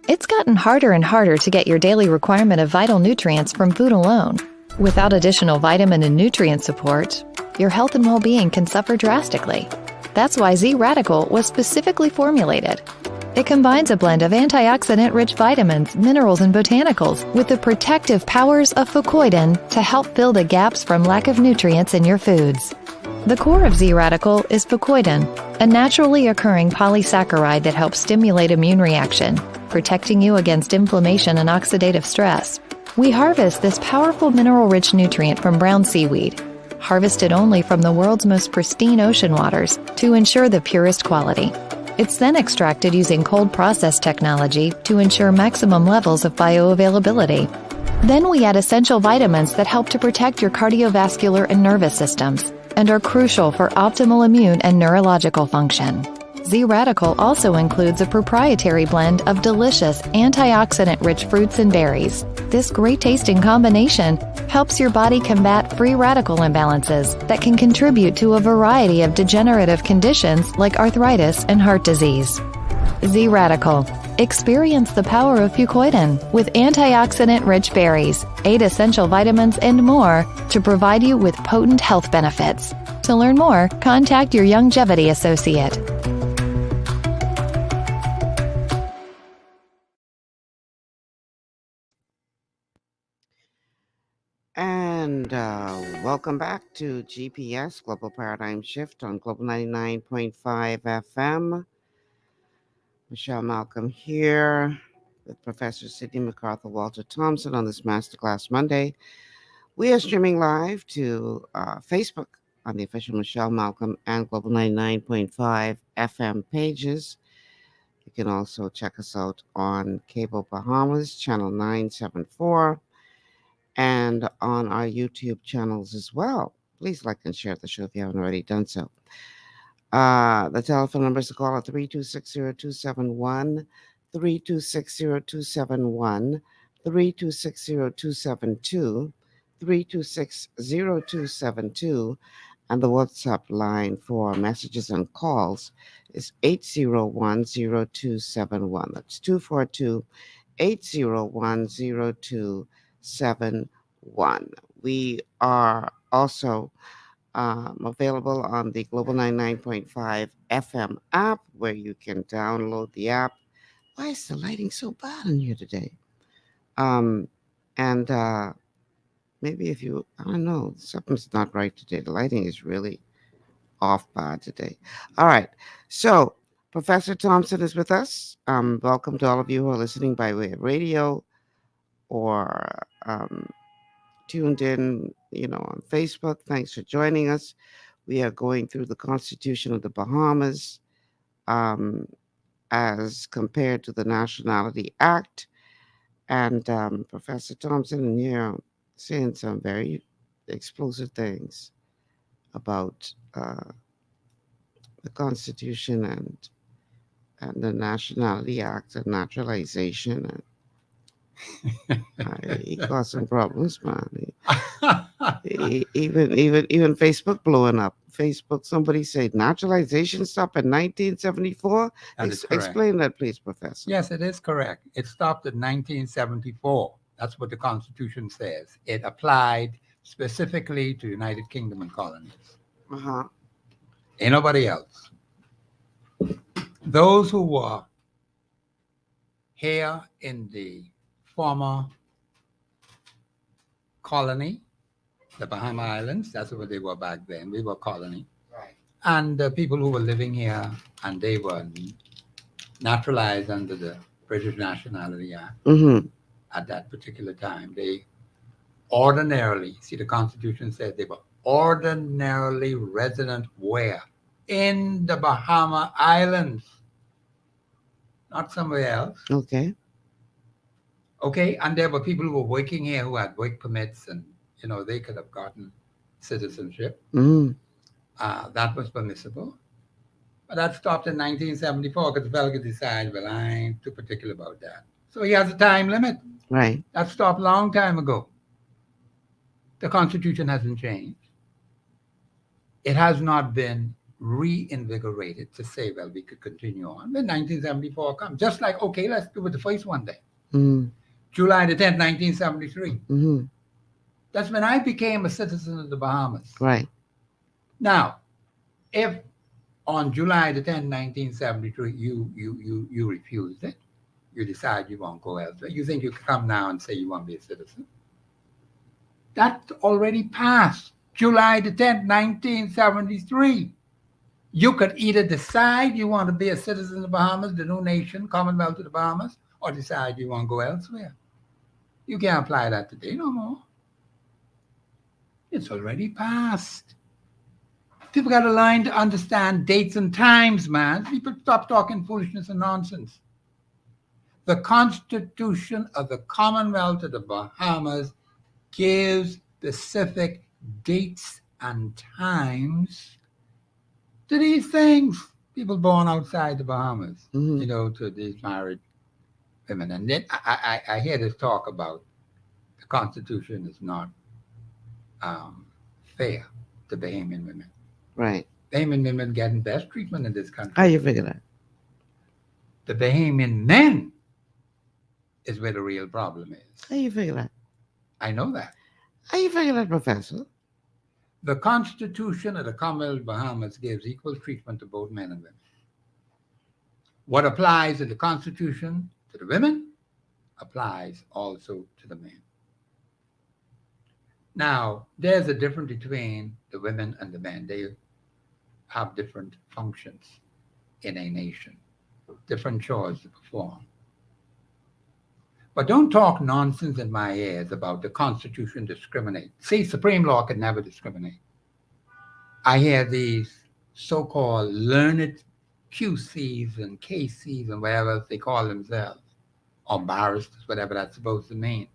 It's gotten harder and harder to get your daily requirement of vital nutrients from food alone. Without additional vitamin and nutrient support, your health and well-being can suffer drastically. That's why Z-Radical was specifically formulated. It combines a blend of antioxidant-rich vitamins, minerals, and botanicals with the protective powers of fucoidan to help fill the gaps from lack of nutrients in your foods. The core of Z-Radical is fucoidan, a naturally occurring polysaccharide that helps stimulate immune reaction, protecting you against inflammation and oxidative stress. We harvest this powerful mineral-rich nutrient from brown seaweed, harvested only from the world's most pristine ocean waters to ensure the purest quality. It's then extracted using cold process technology to ensure maximum levels of bioavailability. Then we add essential vitamins that help to protect your cardiovascular and nervous systems and are crucial for optimal immune and neurological function. Z-Radical also includes a proprietary blend of delicious antioxidant-rich fruits and berries. This great-tasting combination helps your body combat free radical imbalances that can contribute to a variety of degenerative conditions like arthritis and heart disease. Z-Radical. Experience the power of fucoidan with antioxidant-rich berries, 8 essential vitamins, and more to provide you with potent health benefits. To learn more, contact your Longevity associate. And welcome back to GPS Global Paradigm Shift on Global 99.5 FM. Michelle Malcolm here with Professor Sidney McArthur, Walter Thompson on this Masterclass Monday. We are streaming live to Facebook on the official Michelle Malcolm and Global 99.5 FM pages. You can also check us out on Cable Bahamas, channel 974, and on our YouTube channels as well. Please like and share the show if you haven't already done so. The telephone numbers to call are 3260271, 3260271, 3260272, 3260272, and the WhatsApp line for messages and calls is 8010271. That's 242-8010271. We are also available on the Global 99.5 FM app, where you can download the app. Why is the lighting so bad in here today? Maybe if you, I don't know, something's not right today. The lighting is really off bad today. All right. So Professor Thompson is with us. Welcome to all of you who are listening by way of radio or tuned in, on Facebook. Thanks for joining us. We are going through the Constitution of the Bahamas as compared to the Nationality Act. And Professor Thompson in here saying some very explosive things about the Constitution and the Nationality Act and naturalization. And he caused some problems, man. Even Facebook blowing up. Facebook, somebody said naturalization stopped in 1974. Explain that, please, Professor. Yes, it is correct. It stopped in 1974. That's what the Constitution says. It applied specifically to United Kingdom and colonies. Ain't nobody else. Those who were here in the former colony, the Bahama Islands, that's what they were back then. We were colony. Right. And the people who were living here, and they were naturalized under the British Nationality Act at that particular time. They ordinarily, see, the Constitution said they were ordinarily resident where? In the Bahama Islands, not somewhere else. Okay. And there were people who were working here who had work permits, and they could have gotten citizenship. That was permissible. But that stopped in 1974 because the fellow could decide, well, I ain't too particular about that. So he has a time limit. Right. That stopped a long time ago. The Constitution hasn't changed. It has not been reinvigorated to say, well, we could continue on. When 1974 comes, just like, okay, let's do it the first one day. July the 10th, 1973. That's when I became a citizen of the Bahamas. Right. Now, if on July the 10th, 1973, you refused it, you decide you won't go elsewhere, you think you can come now and say you want to be a citizen? That already passed July the 10th, 1973. You could either decide you want to be a citizen of the Bahamas, the new nation, Commonwealth of the Bahamas, or decide you want to go elsewhere. You can't apply that today no more. It's already passed. People got to learn to understand dates and times, man. People stop talking foolishness and nonsense. The Constitution of the Commonwealth of the Bahamas gives specific dates and times to these things. People born outside the Bahamas, to these married women. And then I hear this talk about the Constitution is not fair to Bahamian women. Right. Bahamian women getting best treatment in this country. How you figure that? The Bahamian men is where the real problem is. How you figure that? I know that. How you figure that, Professor? The Constitution of the Commonwealth of Bahamas gives equal treatment to both men and women. What applies in the Constitution to the women applies also to the men. Now, there's a difference between the women and the men. They have different functions in a nation, different chores to perform. But don't talk nonsense in my ears about the Constitution discriminate. See, supreme law can never discriminate. I hear these so-called learned QCs and KCs and whatever they call themselves, or barristers, whatever that's supposed to mean.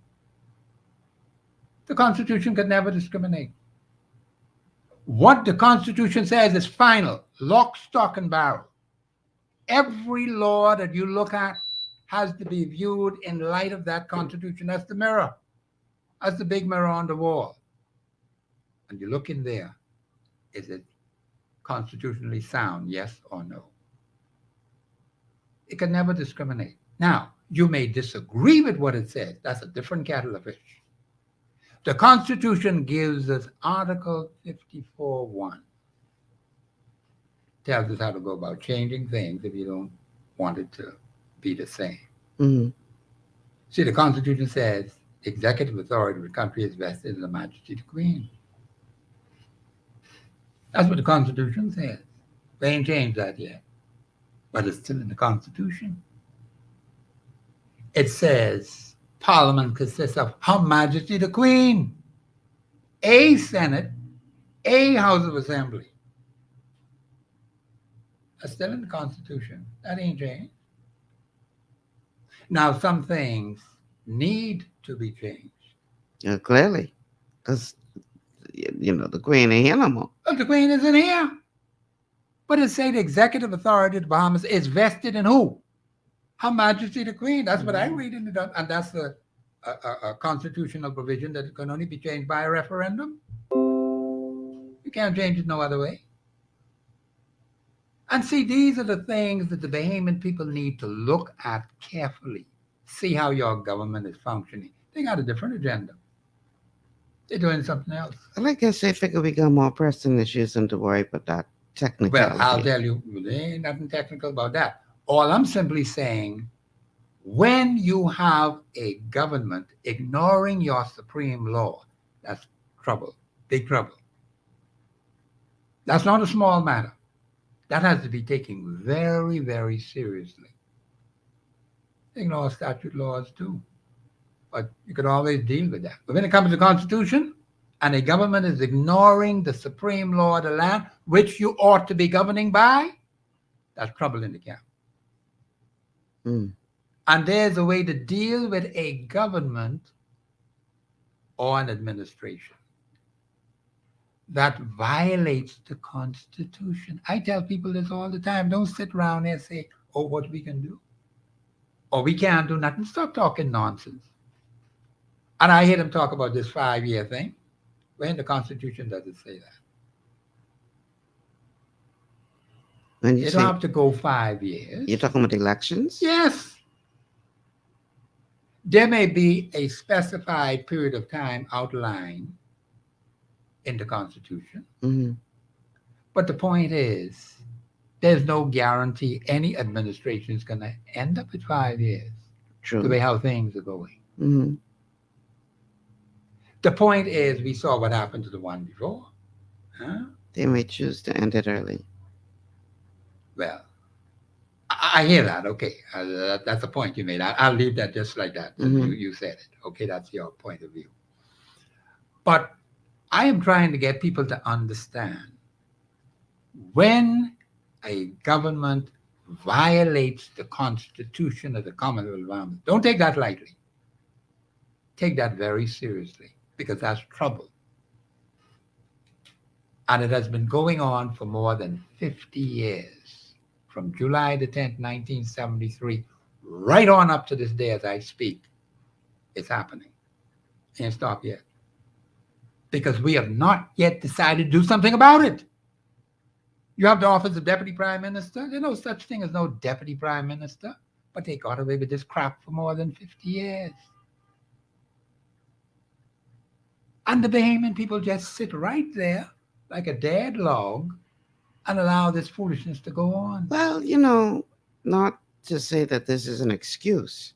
The Constitution could never discriminate. What the Constitution says is final, lock, stock, and barrel. Every law that you look at has to be viewed in light of that Constitution. That's the mirror. That's the big mirror on the wall. And you look in there, is it constitutionally sound, yes or no? It can never discriminate. Now, you may disagree with what it says. That's a different kettle of fish. The Constitution gives us Article 54.1. Tells us how to go about changing things if you don't want it to be the same. Mm-hmm. See, the Constitution says the executive authority of the country is vested in the Majesty of the Queen. That's what the Constitution says. They ain't changed that yet, but it's still in the Constitution. It says Parliament consists of Her Majesty the Queen, a Senate, a House of Assembly. That's still in the Constitution. That ain't changed. Now, some things need to be changed. Yeah, clearly. Because, the Queen ain't here no more. Well, the Queen isn't here. But it say the executive authority of the Bahamas is vested in who? Her Majesty the Queen. That's what I read in the, and that's a constitutional provision that can only be changed by a referendum. You can't change it no other way. And see, these are the things that the Bahamian people need to look at carefully. See how your government is functioning. They got a different agenda. They're doing something else. Well, I guess they figure we got more pressing issues than to worry about that technically. Well, I'll tell you, there ain't nothing technical about that. All I'm simply saying, when you have a government ignoring your supreme law, that's trouble, big trouble. That's not a small matter. That has to be taken very, very seriously. Ignore statute laws too, but you could always deal with that. But when it comes to the Constitution, and a government is ignoring the supreme law of the land, which you ought to be governing by, that's trouble in the camp. Mm. And there's a way to deal with a government or an administration that violates the Constitution. I tell people this all the time. Don't sit around here and say, oh, what we can do. Or we can't do nothing. Stop talking nonsense. And I hear them talk about this 5-year thing. Where in the Constitution does it say that? When you don't have to go 5 years. You're talking about elections? Yes. There may be a specified period of time outlined in the Constitution. Mm-hmm. But the point is, there's no guarantee any administration is going to end up at 5 years. True. The way how things are going. Mm-hmm. The point is, we saw what happened to the one before. They may choose to end it early. Well, I hear that. Okay, that's the point you made. I'll leave that just like that. You said it. Okay, that's your point of view. But I am trying to get people to understand when a government violates the Constitution of the Commonwealth of the Bahamas, don't take that lightly. Take that very seriously, because that's trouble. And it has been going on for more than 50 years, from July the 10th, 1973, right on up to this day as I speak. It's happening. Can't stop yet. Because we have not yet decided to do something about it. You have the office of Deputy Prime Minister. There's no such thing as no Deputy Prime Minister, but they got away with this crap for more than 50 years. And the Bahamian people just sit right there like a dead log and allow this foolishness to go on. Well, not to say that this is an excuse,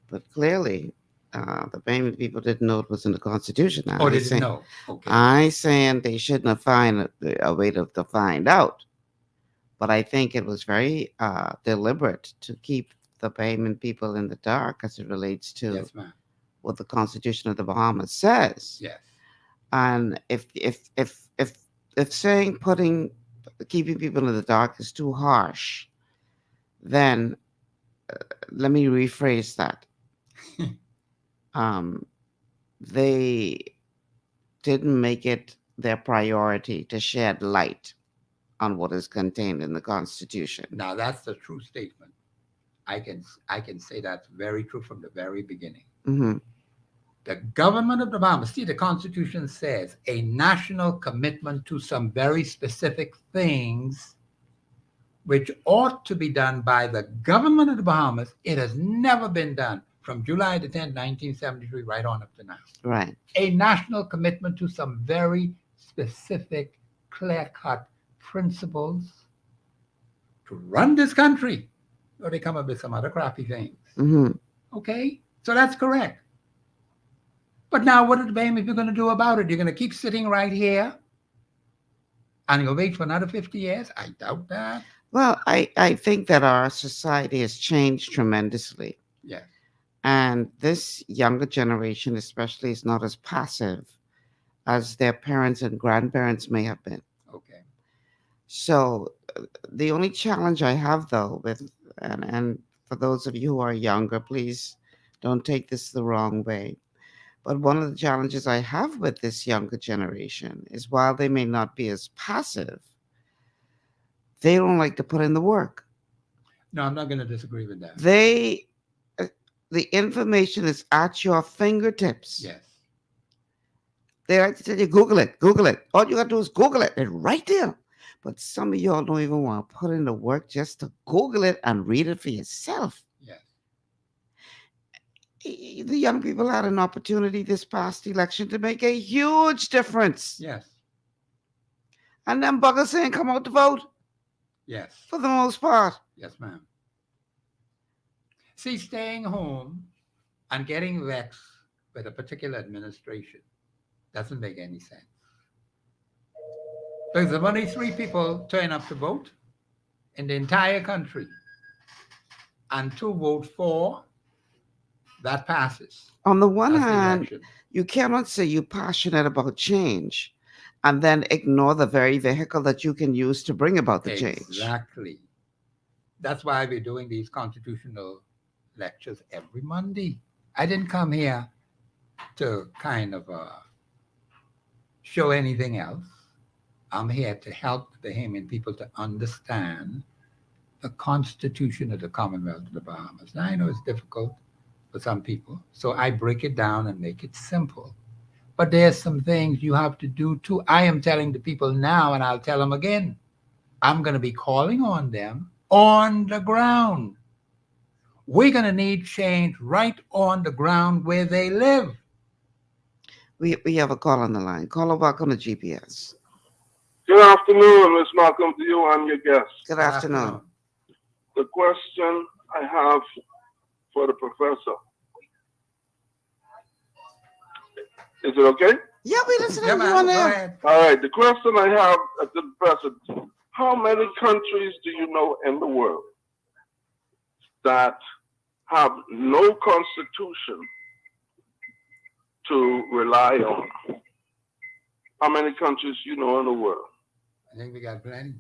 but clearly the Bahamian people didn't know it was in the Constitution. Oh, they didn't know. Okay. I saying they shouldn't have found a way to find out. But I think it was very deliberate to keep the Bahamian people in the dark as it relates to what the Constitution of the Bahamas says. Yes. And if saying keeping people in the dark is too harsh, then let me rephrase that. They didn't make it their priority to shed light on what is contained in the Constitution. Now, that's the true statement. I can say that's very true from the very beginning. Mm-hmm. The government of the Bahamas, see, the Constitution says a national commitment to some very specific things which ought to be done by the government of the Bahamas. It has never been done from July the 10th, 1973, right on up to now. Right. A national commitment to some very specific, clear-cut principles to run this country, or they come up with some other crappy things. Mm-hmm. Okay? So that's correct. But now what are the Bahamian people going to do about it? You're going to keep sitting right here and you'll wait for another 50 years? I doubt that. Well, I think that our society has changed tremendously. Yes. And this younger generation especially is not as passive as their parents and grandparents may have been. Okay. So the only challenge I have, though, and for those of you who are younger, please don't take this the wrong way. But one of the challenges I have with this younger generation is while they may not be as passive, they don't like to put in the work. No, I'm not going to disagree with that. The information is at your fingertips. Yes. They like to tell you, Google it. All you got to do is Google it. It's right there. But some of y'all don't even want to put in the work just to Google it and read it for yourself. Yes. The young people had an opportunity this past election to make a huge difference. Yes. And them buggers saying come out to vote. Yes. For the most part. Yes, ma'am. See, staying home and getting vexed with a particular administration doesn't make any sense. Because there's only 3 people turn up to vote in the entire country, and 2 vote for, that passes. On the one hand, you cannot say you're passionate about change and then ignore the very vehicle that you can use to bring about the change. Exactly. That's why we're doing these constitutional lectures every Monday. I didn't come here to kind of show anything else. I'm here to help the Bahamian people to understand the Constitution of the Commonwealth of the Bahamas. Now, I know it's difficult for some people, so I break it down and make it simple. But there's some things you have to do too. I am telling the people now, and I'll tell them again, I'm going to be calling on them on the ground. We're going to need change right on the ground where they live. We have a call on the line. Caller, welcome to GPS. Good afternoon, Ms. Malcolm, to you and your guest. Good afternoon. The question I have for the professor. Is it okay? Yeah, we listening Yeah, to you man, on go there. ahead. All right, the question I have at the present, how many countries do you know in the world that have no constitution to rely on? How many countries you know in the world? I think we got plenty.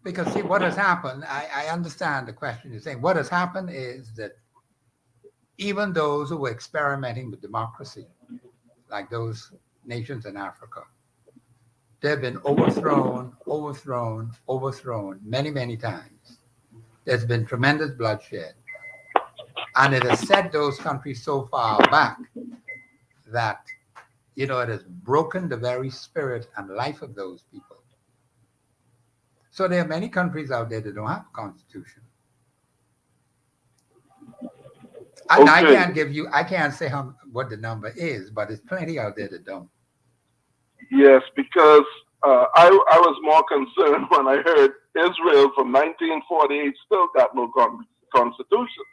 Because see, what has happened, I understand the question you're saying. What has happened is that even those who were experimenting with democracy, like those nations in Africa, they've been overthrown many, many times. There's been tremendous bloodshed. And it has set those countries so far back that, it has broken the very spirit and life of those people. So there are many countries out there that don't have a constitution. And Okay. I can't say what the number is, but there's plenty out there that don't. Yes, because I was more concerned when I heard Israel from 1948 still got no constitution.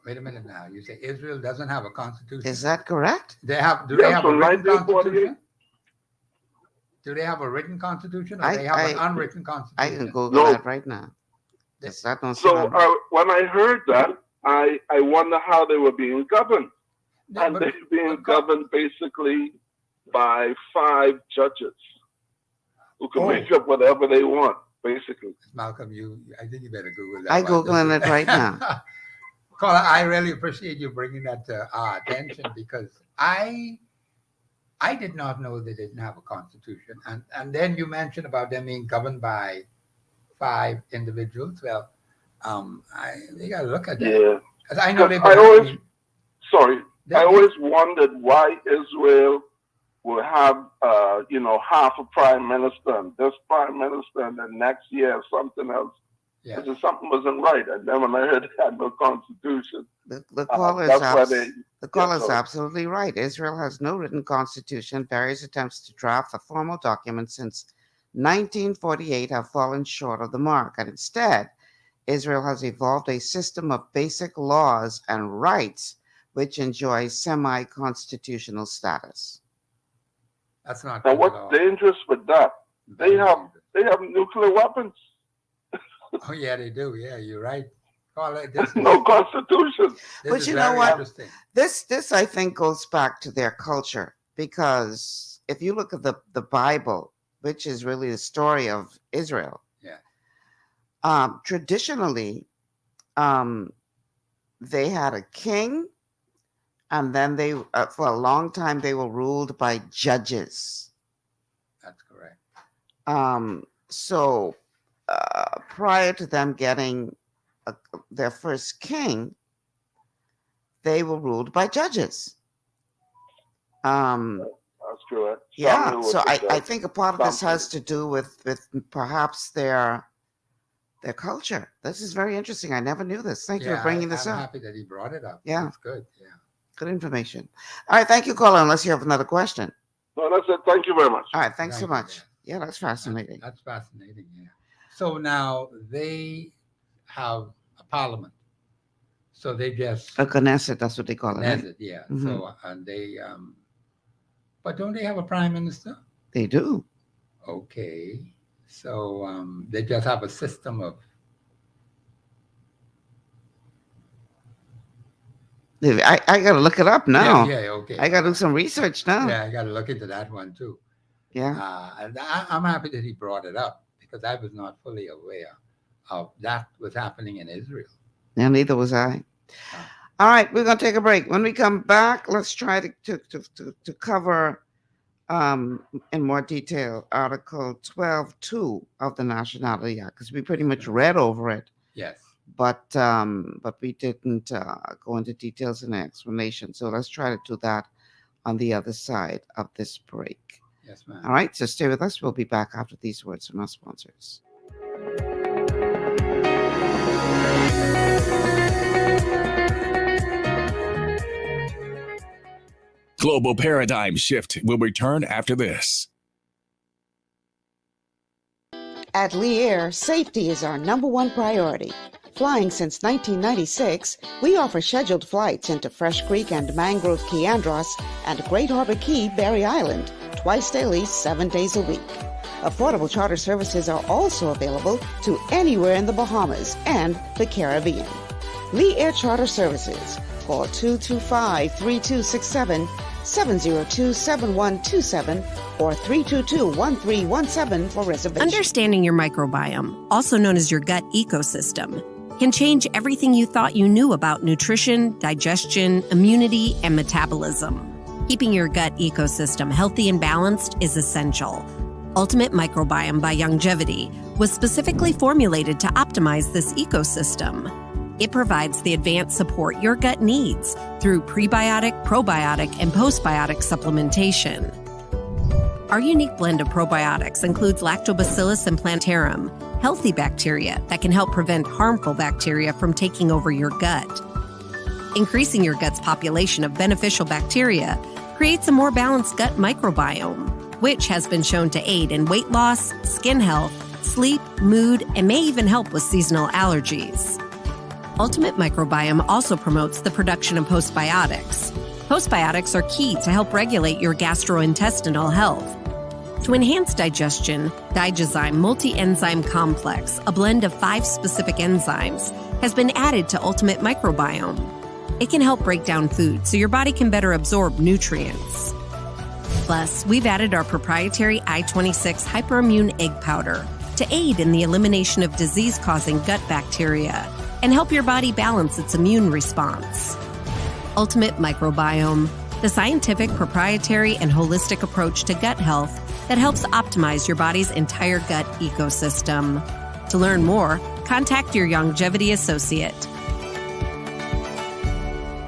Wait a minute now. You say Israel doesn't have a constitution? Is that correct? Do they have a from written 1948. constitution? Do they have a written constitution, or they have an unwritten constitution? I can Google that right now. That don't So sound right. when I heard that, I wonder how they were being governed. And they're being governed basically by 5 judges who can make up whatever they want, basically. Malcolm, I think you better Google that. I'm Googling it right now. Caller, I really appreciate you bringing that to our attention, because I did not know they didn't have a constitution. And then you mentioned about them being governed by 5 individuals. Well, they got to look at that. Yeah. 'Cause I know I always wondered why Israel will have, half a prime minister and this prime minister, and then next year something else. Yeah. Because something wasn't right. And then when I heard they had no constitution, The caller is absolutely right. Israel has no written constitution. Various attempts to draft a formal document since 1948 have fallen short of the mark. And instead, Israel has evolved a system of basic laws and rights which enjoys semi-constitutional status. That's not. Now, what's dangerous with that? They have nuclear weapons. Oh yeah, they do. Yeah, you're right. No constitution. But you know what? This I think goes back to their culture, because if you look at the Bible, which is really the story of Israel, traditionally, they had a king, and then they for a long time they were ruled by judges. That's correct. So prior to them getting their first king, they were ruled by judges. That's correct. Yeah, so I think a part of this has to do with perhaps their culture. This is very interesting. I never knew this. Thank you for bringing this up. I'm happy that he brought it up. Yeah. That's good. Yeah. Good information. All right, thank you, caller, unless you have another question. No, that's it. Thank you very much. All right, thanks so much. Yeah, that's fascinating. That's fascinating, yeah. So now they have a parliament. So they just... A Knesset, that's what they call it. Knesset, Right? yeah. Mm-hmm. So, and they... but don't they have a prime minister? They do. Okay. So they just have a system of... I got to look it up now. Yeah, okay. I got to do some research now. Yeah, I got to look into that one too. Yeah. And I'm happy that he brought it up, because I was not fully aware of that was happening in Israel. Yeah, neither was I. All right, we're going to take a break. When we come back, let's try to cover in more detail Article 12.2 of the Nationality Act, because we pretty much read over it. Yes. But we didn't go into details and explanation. So let's try to do that on the other side of this break. Yes, ma'am. All right, so stay with us. We'll be back after these words from our sponsors. Global Paradigm Shift will return after this. At Lear, safety is our #1 priority. flying since 1996, we offer scheduled flights into Fresh Creek and Mangrove Key Andros and Great Harbor Key, Berry Island, twice daily, 7 days a week. Affordable charter services are also available to anywhere in the Bahamas and the Caribbean. Lee Air Charter Services. Call 225-3267, 702-7127, or 322-1317 for reservations. Understanding your microbiome, also known as your gut ecosystem, can change everything you thought you knew about nutrition, digestion, immunity, and metabolism. Keeping your gut ecosystem healthy and balanced is essential. Ultimate Microbiome by Longevity was specifically formulated to optimize this ecosystem. It provides the advanced support your gut needs through prebiotic, probiotic, and postbiotic supplementation. Our unique blend of probiotics includes Lactobacillus and Plantarum, healthy bacteria that can help prevent harmful bacteria from taking over your gut. Increasing your gut's population of beneficial bacteria creates a more balanced gut microbiome, which has been shown to aid in weight loss, skin health, sleep, mood, and may even help with seasonal allergies. Ultimate Microbiome also promotes the production of postbiotics. Postbiotics are key to help regulate your gastrointestinal health. To enhance digestion, Digizyme Multi-Enzyme Complex, a blend of 5 specific enzymes, has been added to Ultimate Microbiome. It can help break down food so your body can better absorb nutrients. Plus, we've added our proprietary I-26 Hyperimmune Egg Powder to aid in the elimination of disease-causing gut bacteria and help your body balance its immune response. Ultimate Microbiome, the scientific, proprietary, and holistic approach to gut health that helps optimize your body's entire gut ecosystem. To learn more, contact your Longevity associate.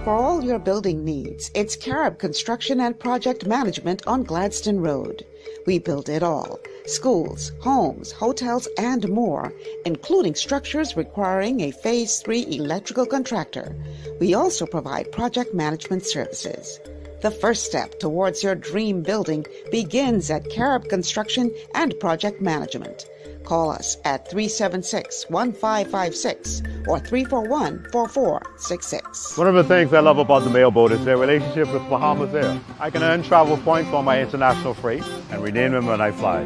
For all your building needs, it's Carib Construction and Project Management on Gladstone Road. We build it all: schools, homes, hotels, and more, including structures requiring a Phase 3 electrical contractor. We also provide project management services. The first step towards your dream building begins at Carib Construction and Project Management. Call us at 376-1556 or 341-4466. One of the things I love about the mailboat is their relationship with Bahamas Air. I can earn travel points on my international freight and redeem them when I fly.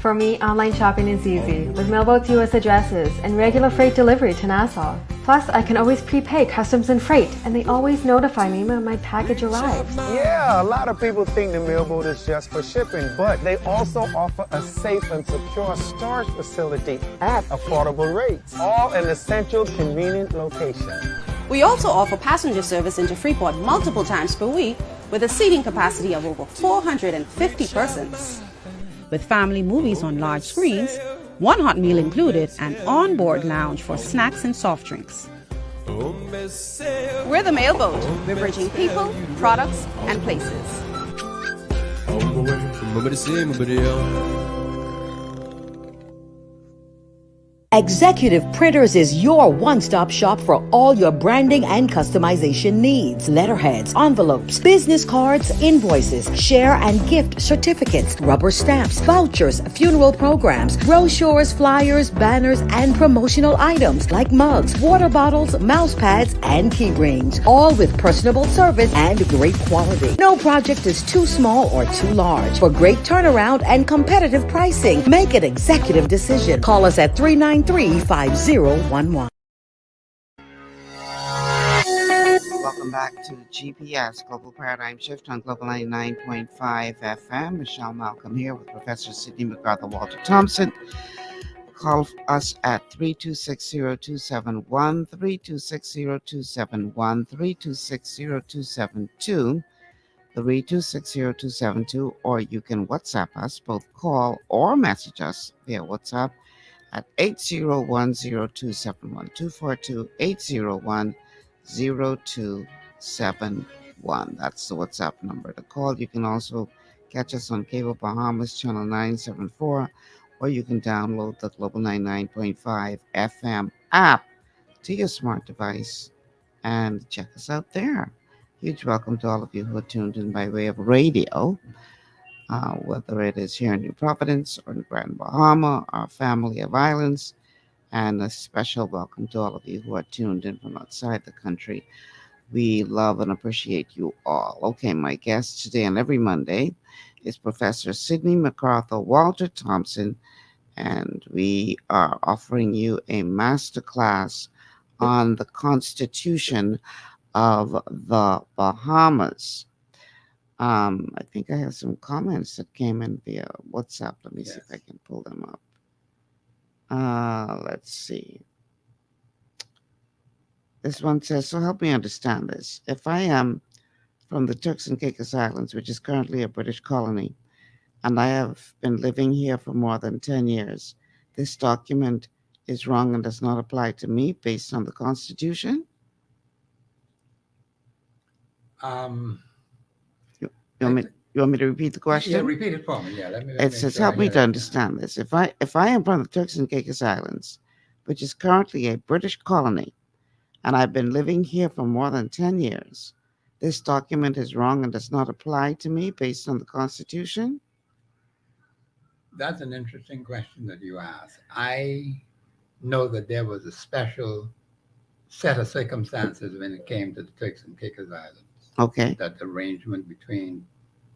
For me, online shopping is easy, with mailboat US addresses and regular freight delivery to Nassau. Plus, I can always prepay customs and freight, and they always notify me when my package arrives. Yeah, a lot of people think the mailboat is just for shipping, but they also offer a safe and secure storage facility at affordable rates, all in a central, convenient location. We also offer passenger service into Freeport multiple times per week with a seating capacity of over 450 persons. With family movies on large screens, one hot meal included, and on-board lounge for snacks and soft drinks. We're the mailboat. We're bridging people, products, and places. Executive Printers is your one-stop shop for all your branding and customization needs. Letterheads, envelopes, business cards, invoices, share and gift certificates, rubber stamps, vouchers, funeral programs, brochures, flyers, banners, and promotional items like mugs, water bottles, mouse pads, and key rings, all with personable service and great quality. No project is too small or too large. For great turnaround and competitive pricing, make an executive decision. Call us at 393-5011. Welcome back to GPS Global Paradigm Shift on Global 99.5 FM. Michelle Malcolm here with Professor Sidney McArthur, Walter Thompson. Call us at 3260271, 3260271, 3260272, 3260272, or you can WhatsApp us, both call or message us via WhatsApp at 8010271, 242-801-0271. That's the WhatsApp number to call. You can also catch us on Cable Bahamas Channel 974, or you can download the Global 99.5 FM app to your smart device and check us out there. Huge welcome to all of you who are tuned in by way of radio, whether it is here in New Providence or in Grand Bahama, our family of islands. And a special welcome to all of you who are tuned in from outside the country. We love and appreciate you all. Okay, my guest today and every Monday is Professor Sidney McArthur, Walter Thompson, and we are offering you a masterclass on the Constitution of the Bahamas. I think I have some comments that came in via WhatsApp. Let me see if I can pull them up. Let's see. This one says, so help me understand this. If I am from the Turks and Caicos Islands, which is currently a British colony, and I have been living here for more than 10 years, this document is wrong and does not apply to me based on the Constitution? You want me to repeat the question? Yeah, repeat it for me. Yeah, let me. It says, help me to understand this. If I am from the Turks and Caicos Islands, which is currently a British colony, and I've been living here for more than 10 years, this document is wrong and does not apply to me based on the Constitution? That's an interesting question that you asked. I know that there was a special set of circumstances when it came to the Turks and Caicos Islands. Okay. That arrangement between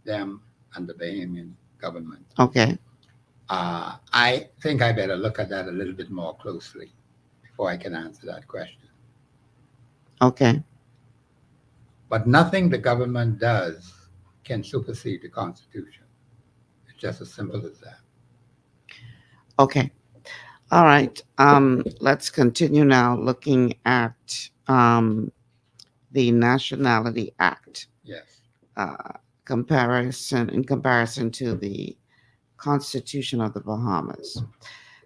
them and the Bahamian government. Okay. I think I better look at that a little bit more closely before I can answer that question. Okay. But nothing the government does can supersede the Constitution. It's just as simple as that. Okay. All right. Let's continue now looking at the Nationality Act. Yes. In comparison to the Constitution of the Bahamas.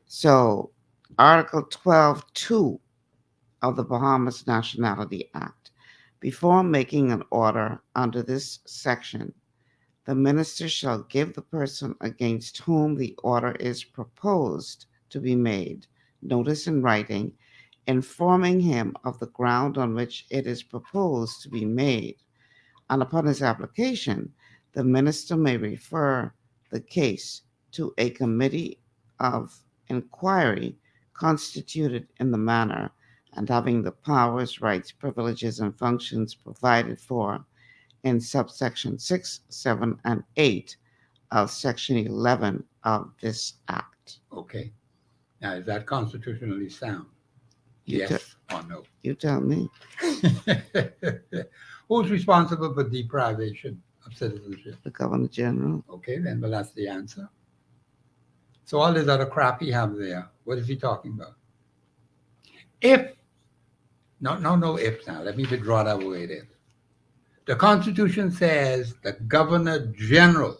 So, Article 12.2 of the Bahamas Nationality Act. Before making an order under this section, the minister shall give the person against whom the order is proposed to be made notice in writing, informing him of the ground on which it is proposed to be made. And upon his application, the minister may refer the case to a committee of inquiry constituted in the manner and having the powers, rights, privileges, and functions provided for in subsection 6, 7, and 8 of section 11 of this act. Okay. Now, is that constitutionally sound? Yes or no? You tell me. Who's responsible for deprivation of citizenship? The Governor General. Okay, then, well, that's the answer. So all this other crap he have there, what is he talking about? If, no if now, let me withdraw that word if. The Constitution says the Governor General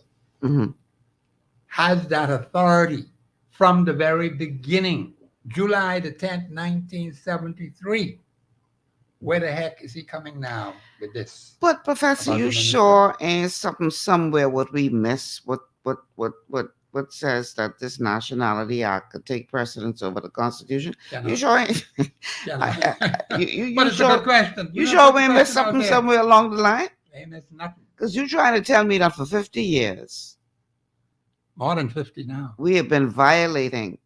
has that authority from the very beginning, July the 10th, 1973. Where the heck is he coming now with this? But Professor, you sure ain't something somewhere what we miss? What says that this Nationality Act could take precedence over the Constitution? You sure ain't? You but it's sure, a good question. You sure we missed something somewhere along the line? Ain't missed nothing. Because you're trying to tell me that for 50 years. More than 50 now. We have been violating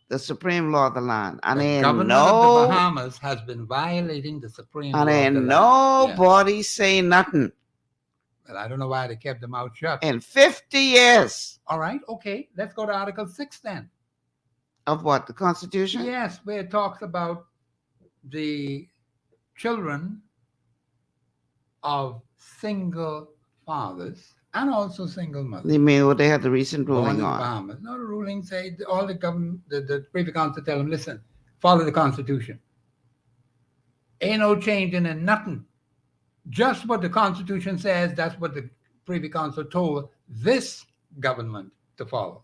the supreme law of the land. And the government of the Bahamas has been violating the supreme law of the land. And ain't nobody say nothing. Well, I don't know why they kept them out shut. In 50 years. All right, okay. Let's go to Article 6 then. Of what? The Constitution? Yes, where it talks about the children of single fathers and also single mothers. You mean what they had the recent ruling on? Bahamas. No, the ruling say all the government, the Privy Council tell them, listen, follow the Constitution. Ain't no changing in nothing. Just what the Constitution says, that's what the Privy Council told this government to follow.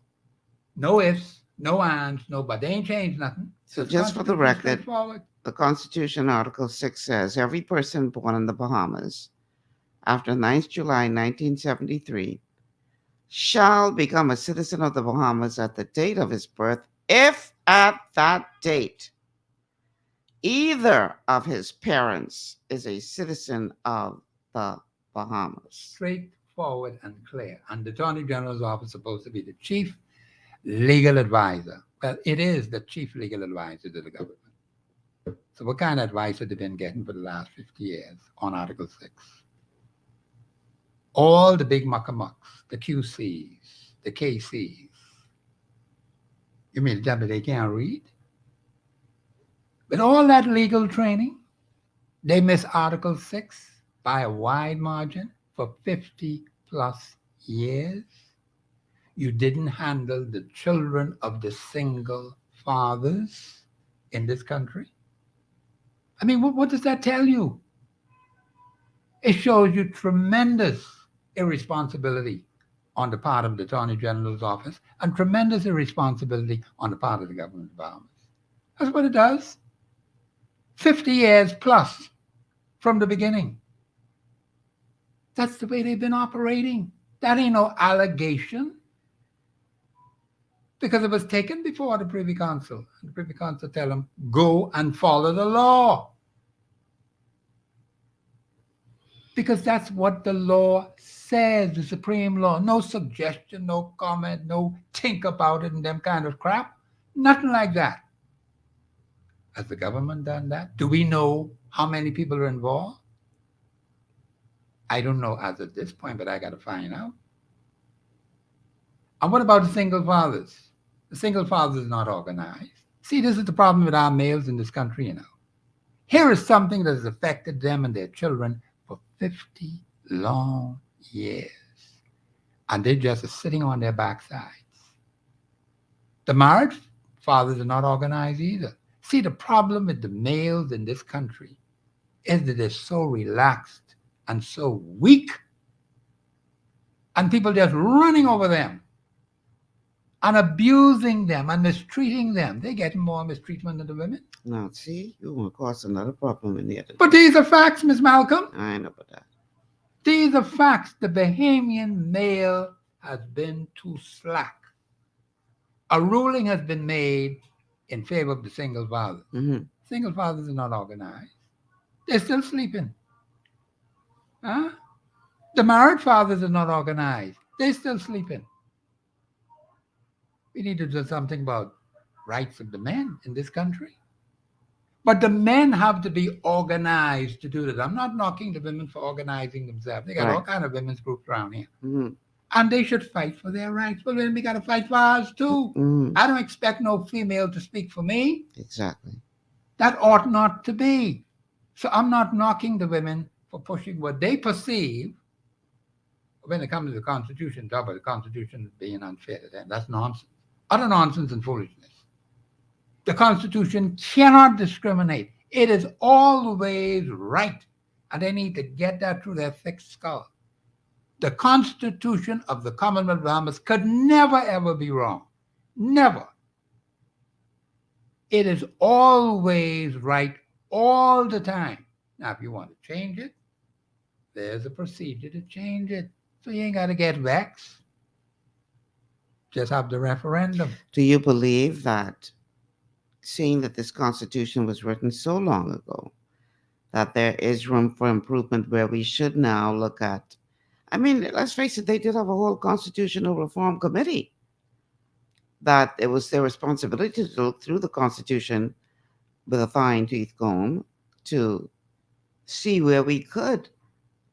No ifs, no ands, no but. They ain't changed nothing. So just for the record, the Constitution, Article 6 says, every person born in the Bahamas after 9th July 1973 shall become a citizen of the Bahamas at the date of his birth, if at that date either of his parents is a citizen of the Bahamas. Straightforward and clear. And the Attorney General's office is supposed to be the chief legal advisor. Well, it is the chief legal advisor to the government. So what kind of advice have they been getting for the last 50 years on Article 6? All the big muckamucks, the QCs, the KCs. You mean to tell me they can't read? With all that legal training, they miss Article 6 by a wide margin for 50 plus years. You didn't handle the children of the single fathers in this country. I mean, what does that tell you? It shows you tremendous irresponsibility on the part of the Attorney General's office and tremendous irresponsibility on the part of the government of the Bahamas. That's what it does. 50 years plus from the beginning. That's the way they've been operating. That ain't no allegation. Because it was taken before the Privy Council. And the Privy Council tell them, go and follow the law. Because that's what the law says, the supreme law. No suggestion, no comment, no think about it and them kind of crap. Nothing like that. Has the government done that? Do we know how many people are involved? I don't know as of this point, but I got to find out. And what about the single fathers? The single fathers are not organized. See, this is the problem with our males in this country, you know. Here is something that has affected them and their children for 50 long years. And they just are sitting on their backsides. The married fathers are not organized either. See, the problem with the males in this country is that they're so relaxed and so weak, and people just running over them and abusing them and mistreating them. They get more mistreatment than the women. Now, see, you will cause another problem in the other. But these are facts, Miss Malcolm. I know about that. These are facts. The Bahamian male has been too slack. A ruling has been made in favor of the single fathers. Mm-hmm. Single fathers are not organized. They're still sleeping. Huh? The married fathers are not organized. They're still sleeping. We need to do something about rights of the men in this country. But the men have to be organized to do this. I'm not knocking the women for organizing themselves. They got all kinds of women's groups around here. Mm-hmm. And they should fight for their rights. But then we got to fight for ours too. Mm-hmm. I don't expect no female to speak for me. Exactly. That ought not to be. So I'm not knocking the women for pushing what they perceive when it comes to the Constitution, talk about the Constitution being unfair to them. That's nonsense. Utter nonsense and foolishness. The Constitution cannot discriminate. It is always right. And they need to get that through their thick skull. The Constitution of the Commonwealth of Bahamas could never, ever be wrong. Never. It is always right all the time. Now, if you want to change it, there's a procedure to change it. So you ain't got to get vexed. Just have the referendum. Do you believe that, seeing that this Constitution was written so long ago, that there is room for improvement where we should now look at, I mean, let's face it, they did have a whole constitutional reform committee, that it was their responsibility to look through the Constitution with a fine-tooth comb to see where we could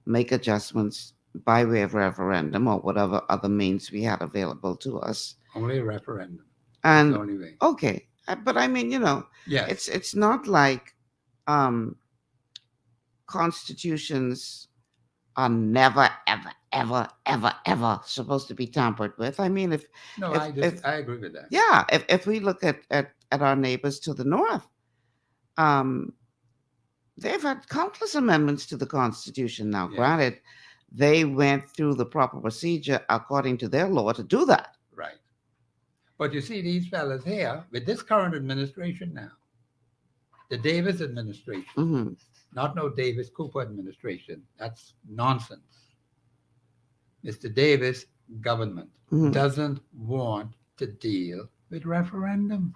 make adjustments by way of referendum or whatever other means we had available to us. Only a referendum. And That's the only way. okay, but I mean, you know, Yes. it's not like constitutions are never, ever, ever, ever, ever supposed to be tampered with. I mean, I agree with that. Yeah, if we look at our neighbors to the north, they've had countless amendments to the Constitution. Now, granted, they went through the proper procedure according to their law to do that. Right. But you see, these fellas here, with this current administration now, the Davis administration, not no Davis Cooper administration, that's nonsense. Mr. Davis government doesn't want to deal with referendum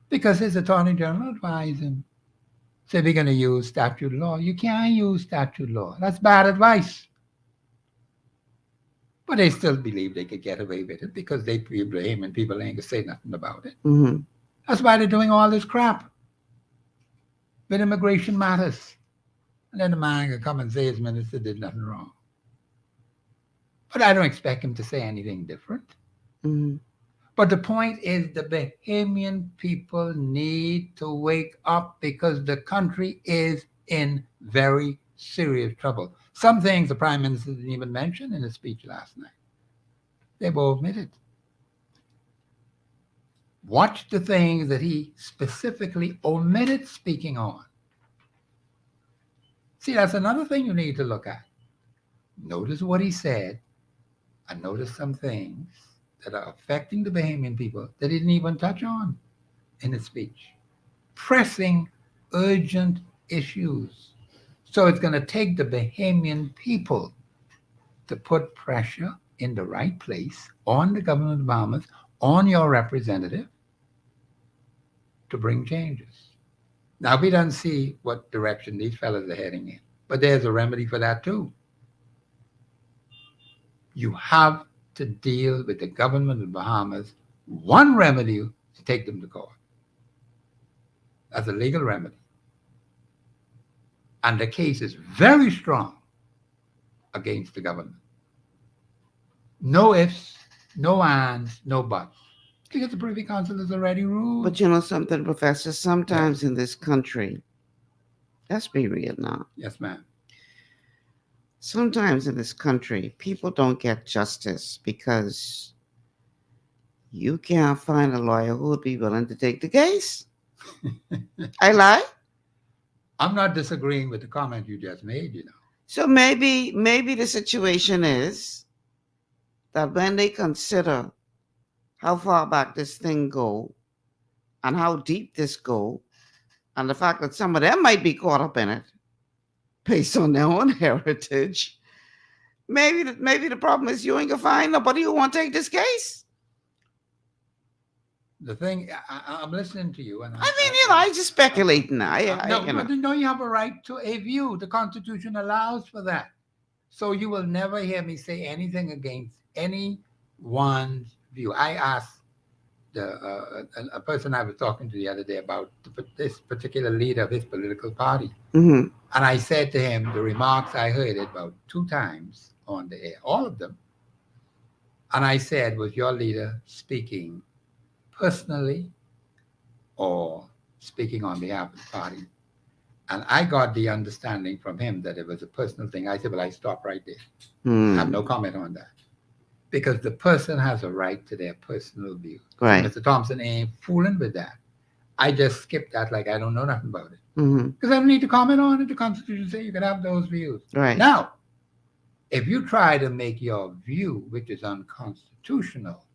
because his attorney general advised him. Say we're going to use statute law. You can't use statute law. That's bad advice. But they still believe they could get away with it because they blame and people ain't gonna say nothing about it. Mm-hmm. That's why they're doing all this crap with immigration matters. And then the man can come and say his minister did nothing wrong. But I don't expect him to say anything different. Mm-hmm. But the point is the Bahamian people need to wake up because the country is in very serious trouble. Some things the Prime Minister didn't even mention in his speech last night. They both admitted. Watch the things that he specifically omitted speaking on. See, that's another thing you need to look at. Notice what he said, and notice some things that are affecting the Bahamian people that he didn't even touch on in his speech. Pressing, urgent issues. So it's going to take the Bahamian people to put pressure in the right place on the government of the Bahamas, on your representative, to bring changes. Now, we don't see what direction these fellas are heading in, but there's a remedy for that too. You have to deal with the government of the Bahamas. One remedy to take them to court. That's a legal remedy. And the case is very strong against the government. No ifs, no ands, no buts. Because the Privy Council has already ruled. But you know something, Professor? Sometimes in this country, let's be real now. Yes, ma'am. Sometimes in this country, people don't get justice because you can't find a lawyer who would be willing to take the case. I lie? I'm not disagreeing with the comment you just made, you know. So maybe the situation is that when they consider how far back this thing go and how deep this go, and the fact that some of them might be caught up in it based on their own heritage, maybe the problem is you ain't gonna find nobody who want to take this case. The thing, I'm listening to you, and I just speculating now. No, you have a right to a view. The Constitution allows for that. So you will never hear me say anything against anyone's view. I asked a person I was talking to the other day about this particular leader of his political party. Mm-hmm. And I said to him, the remarks I heard about 2 times on the air, all of them. And I said, was your leader speaking personally or speaking on behalf of the party? And I got the understanding from him that it was a personal thing. I said, well, I stop right there. I have no comment on that. Because the person has a right to their personal view. Right. Mr. Thompson ain't fooling with that. I just skipped that like I don't know nothing about it. Mm-hmm. Because I don't need to comment on it. The Constitution says you can have those views. Right. Now, if you try to make your view, which is unconstitutional,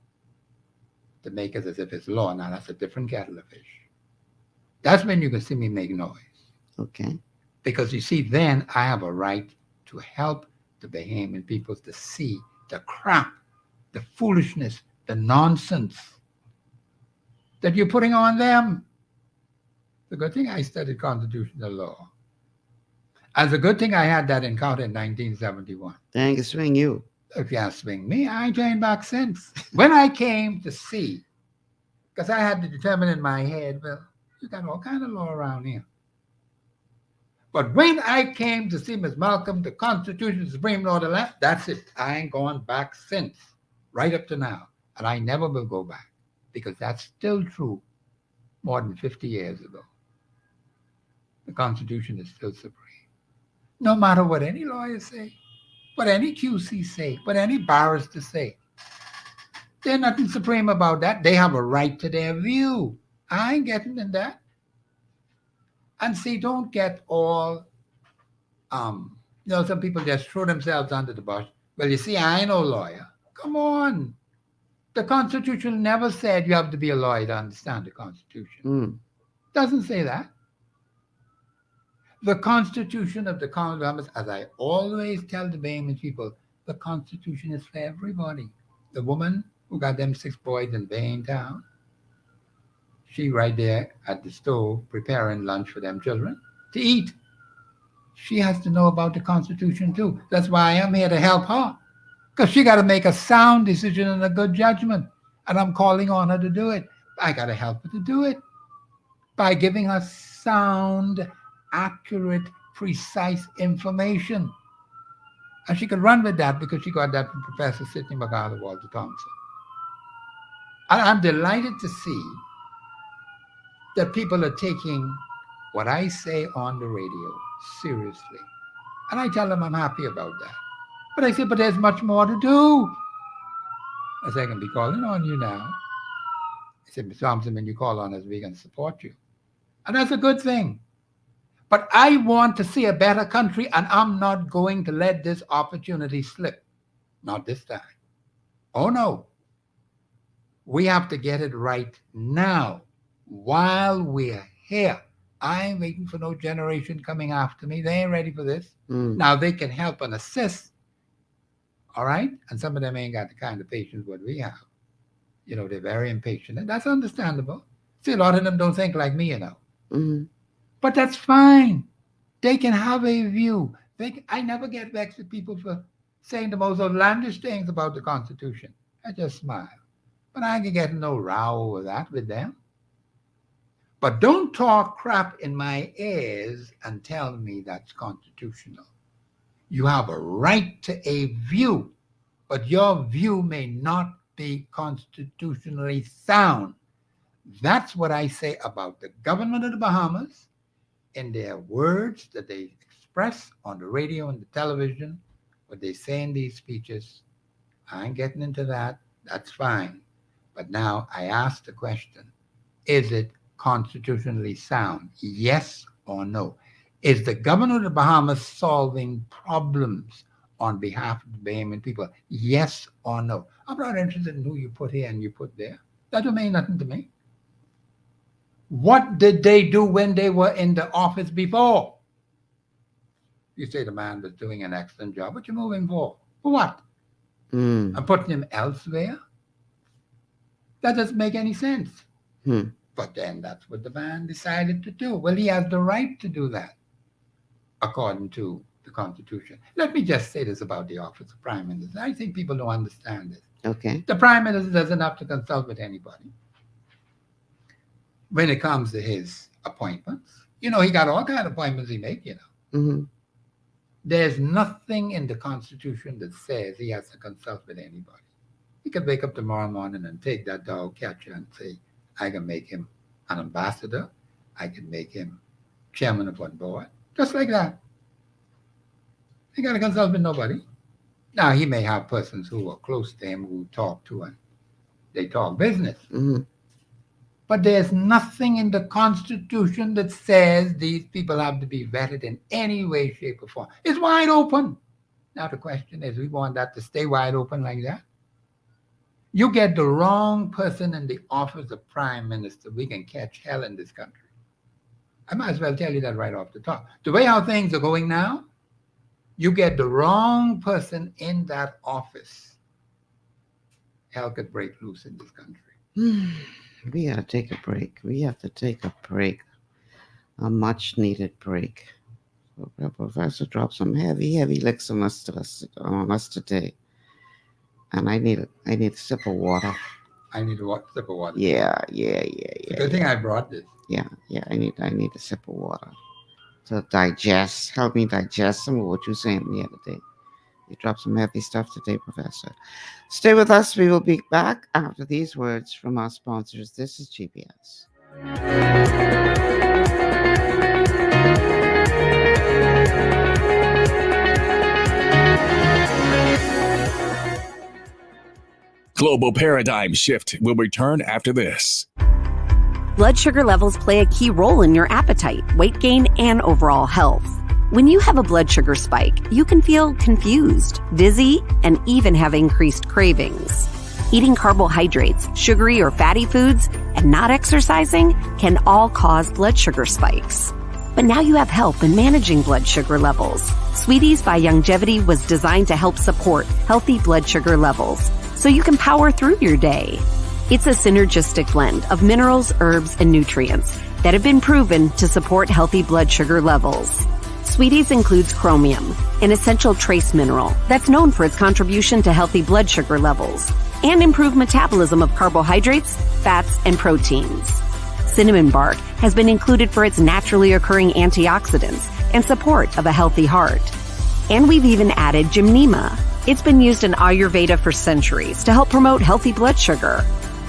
to make it as if it's law, now that's a different kettle of fish. That's when you can see me make noise. Okay. Because you see, then I have a right to help the Bahamian people to see the crap, the foolishness, the nonsense that you're putting on them. The good thing I studied constitutional law. As a good thing I had that encounter in 1971. Dang, it swing you. If you swing me, I ain't joined back since. When I came to see, because I had to determine in my head, well, you got all kind of law around here. But when I came to see Ms. Malcolm, the Constitution, the Supreme Law of the land, that's it. I ain't going back since, right up to now. And I never will go back, because that's still true more than 50 years ago. The Constitution is still supreme. No matter what any lawyers say, what any QC say, what any barrister say. There's nothing supreme about that. They have a right to their view. I ain't getting in that. And see, don't get all, some people just throw themselves under the bus. Well, you see, I ain't no lawyer. Come on. The Constitution never said you have to be a lawyer to understand the Constitution. Doesn't say that. The Constitution of the Commonwealth, as I always tell the Bahamian people, the Constitution is for everybody. The woman who got them 6 boys in Baintown, she right there at the stove preparing lunch for them children to eat. She has to know about the Constitution too. That's why I am here to help her. Because she got to make a sound decision and a good judgment. And I'm calling on her to do it. I got to help her to do it by giving her sound, accurate, precise information. And she could run with that because she got that from Professor Sidney McArthur, Walter Thompson. And I'm delighted to see that people are taking what I say on the radio seriously. And I tell them I'm happy about that. But I say, but there's much more to do. I say, I can be calling on you now. I said, Mr. Thompson, when you call on us, we can support you. And that's a good thing. But I want to see a better country, and I'm not going to let this opportunity slip. Not this time. Oh, no. We have to get it right now while we're here. I ain't waiting for no generation coming after me. They ain't ready for this. Now, they can help and assist. All right? And some of them ain't got the kind of patience what we have. You know, they're very impatient. And that's understandable. See, a lot of them don't think like me, you know. Mm-hmm. But that's fine. They can have a view. I never get vexed with people for saying the most outlandish things about the Constitution. I just smile. But I can get no row over that with them. But don't talk crap in my ears and tell me that's constitutional. You have a right to a view, but your view may not be constitutionally sound. That's what I say about the government of the Bahamas in their words that they express on the radio and the television, what they say in these speeches. I ain't getting into that. That's fine. But now I ask the question, is it constitutionally sound? Yes or no? Is the government of the Bahamas solving problems on behalf of the Bahamian people? Yes or no? I'm not interested in who you put here and you put there. That don't mean nothing to me. What did they do when they were in the office before? You say the man was doing an excellent job. What you moving for? For what? And putting him elsewhere? That doesn't make any sense. But then that's what the man decided to do. Well, he has the right to do that, according to the Constitution. Let me just say this about the office of Prime Minister. I think people don't understand this. Okay. The Prime Minister doesn't have to consult with anybody when it comes to his appointments. You know, he got all kinds of appointments he make, you know. Mm-hmm. There's nothing in the Constitution that says he has to consult with anybody. He could wake up tomorrow morning and take that dog catcher and say, I can make him an ambassador. I can make him chairman of one board. Just like that. He got to consult with nobody. Now, he may have persons who are close to him who talk to him. They talk business. Mm-hmm. But there's nothing in the Constitution that says these people have to be vetted in any way, shape, or form. It's wide open. Now, the question is, we want that to stay wide open like that? You get the wrong person in the office of Prime Minister, we can catch hell in this country. I might as well tell you that right off the top. The way how things are going now, you get the wrong person in that office, hell could break loose in this country. We gotta take a break. We have to take a break, a much needed break. So the professor dropped some heavy licks on us today. And I need a sip of water. I need a sip of water. Yeah. It's a good thing I brought this. Yeah. I need a sip of water to digest. Help me digest some of what you're saying the other day. You dropped some heavy stuff today, Professor. Stay with us. We will be back after these words from our sponsors. This is GPS. Global Paradigm Shift will return after this. Blood sugar levels play a key role in your appetite, weight gain, and overall health. When you have a blood sugar spike, you can feel confused, dizzy, and even have increased cravings. Eating carbohydrates, sugary or fatty foods, and not exercising can all cause blood sugar spikes. But now you have help in managing blood sugar levels. Sweeties by Youngevity was designed to help support healthy blood sugar levels, so you can power through your day. It's a synergistic blend of minerals, herbs, and nutrients that have been proven to support healthy blood sugar levels. Sweeties includes chromium, an essential trace mineral that's known for its contribution to healthy blood sugar levels and improved metabolism of carbohydrates, fats, and proteins. Cinnamon bark has been included for its naturally occurring antioxidants and support of a healthy heart. And we've even added gymnema. It's been used in Ayurveda for centuries to help promote healthy blood sugar.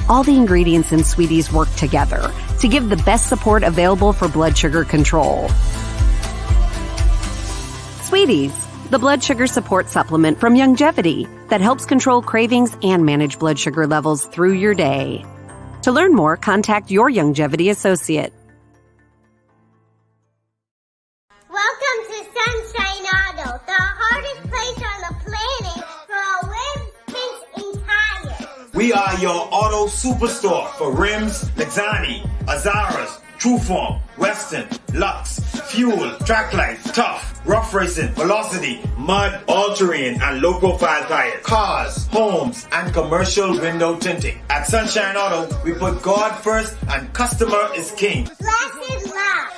All the ingredients in Sweeties work together to give the best support available for blood sugar control. Sweeties, the blood sugar support supplement from Youngevity that helps control cravings and manage blood sugar levels through your day. To learn more, contact your Youngevity associate. Welcome to Sunshine Auto, the hardest place on the planet for rims, paints, and tires. We are your auto superstore for rims, Lexani, Azaras, Trueform, Western, Lux, Fuel, Tracklight, Tough, Rough Racing, Velocity, Mud, All-Terrain, and low-profile tires. Cars, homes, and commercial window tinting. At Sunshine Auto, we put God first and customer is king. Blasted loud.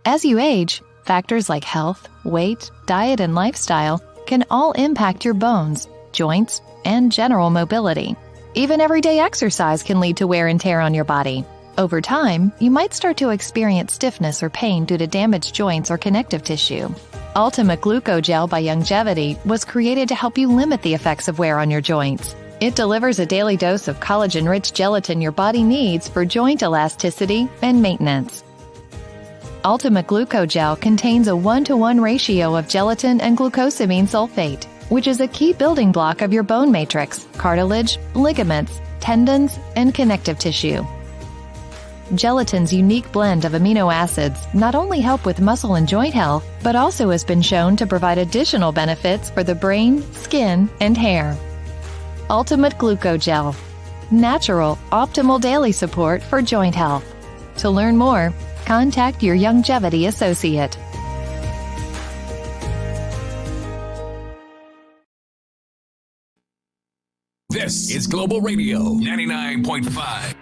As you age, factors like health, weight, diet, and lifestyle can all impact your bones, joints, and general mobility. Even everyday exercise can lead to wear and tear on your body. Over time, you might start to experience stiffness or pain due to damaged joints or connective tissue. Ultimate Glucogel by Youngevity was created to help you limit the effects of wear on your joints. It delivers a daily dose of collagen-rich gelatin your body needs for joint elasticity and maintenance. Ultimate Glucogel contains a 1-to-1 ratio of gelatin and glucosamine sulfate, which is a key building block of your bone matrix, cartilage, ligaments, tendons, and connective tissue. Gelatin's unique blend of amino acids not only help with muscle and joint health, but also has been shown to provide additional benefits for the brain, skin, and hair. Ultimate Glucogel. Natural, optimal daily support for joint health. To learn more, contact your Youngevity associate. This is Global Radio 99.5.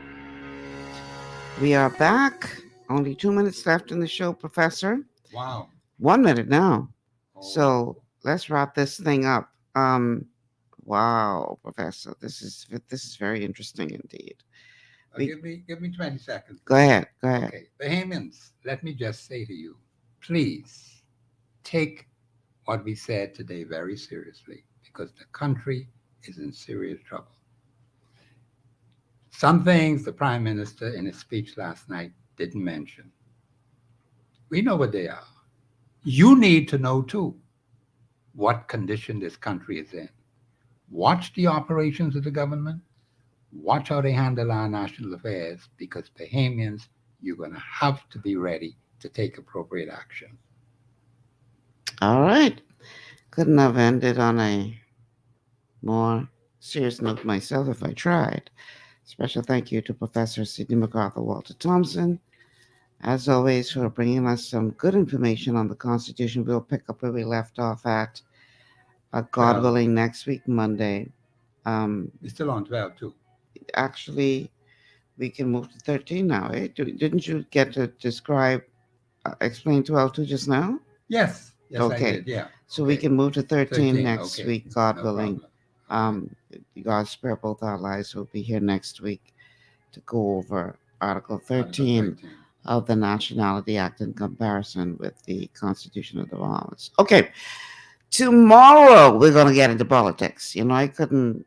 We are back. Only 2 minutes left in the show, Professor. Wow. 1 minute now. So let's wrap this thing up. Wow, Professor, this is very interesting indeed. Give me 20 seconds. Go ahead. Okay. Bahamians, let me just say to you, please take what we said today very seriously, because the country is in serious trouble. Some things the Prime Minister in his speech last night didn't mention. We know what they are. You need to know too what condition this country is in. Watch the operations of the government. Watch how they handle our national affairs, because Bahamians, you're going to have to be ready to take appropriate action. All right. Couldn't have ended on a more serious note myself if I tried. Special thank you to Professor Sidney McArthur, Walter Thompson, as always, for bringing us some good information on the Constitution. We'll pick up where we left off at, God willing, next week, Monday. It's still on 12, too. Actually, we can move to 13 now, eh? Didn't you get to explain 12 too just now? Yes. Yes, okay. I did, yeah. So we can move to 13 next okay. week, God No willing. God spare both our lives. We'll be here next week to go over Article 13 of the Nationality Act in comparison with the Constitution of the Bahamas. Okay. Tomorrow we're going to get into politics. You know, I couldn't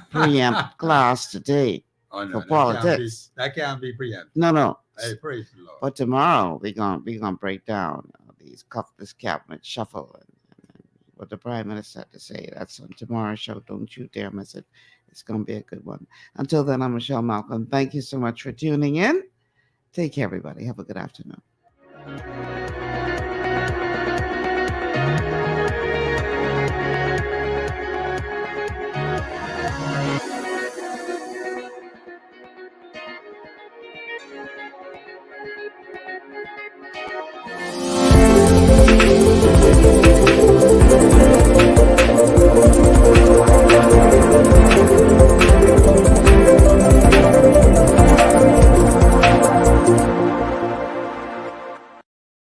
preempt class today for politics. That can't be preempted. No. Hey, praise the Lord. But tomorrow we're gonna break down this cabinet shuffle and what the Prime Minister had to say. That's on tomorrow's show. Don't you dare miss it. It's gonna be a good one. Until then, I'm Michelle Malcolm. Thank you so much for tuning in. Take care, everybody. Have a good afternoon.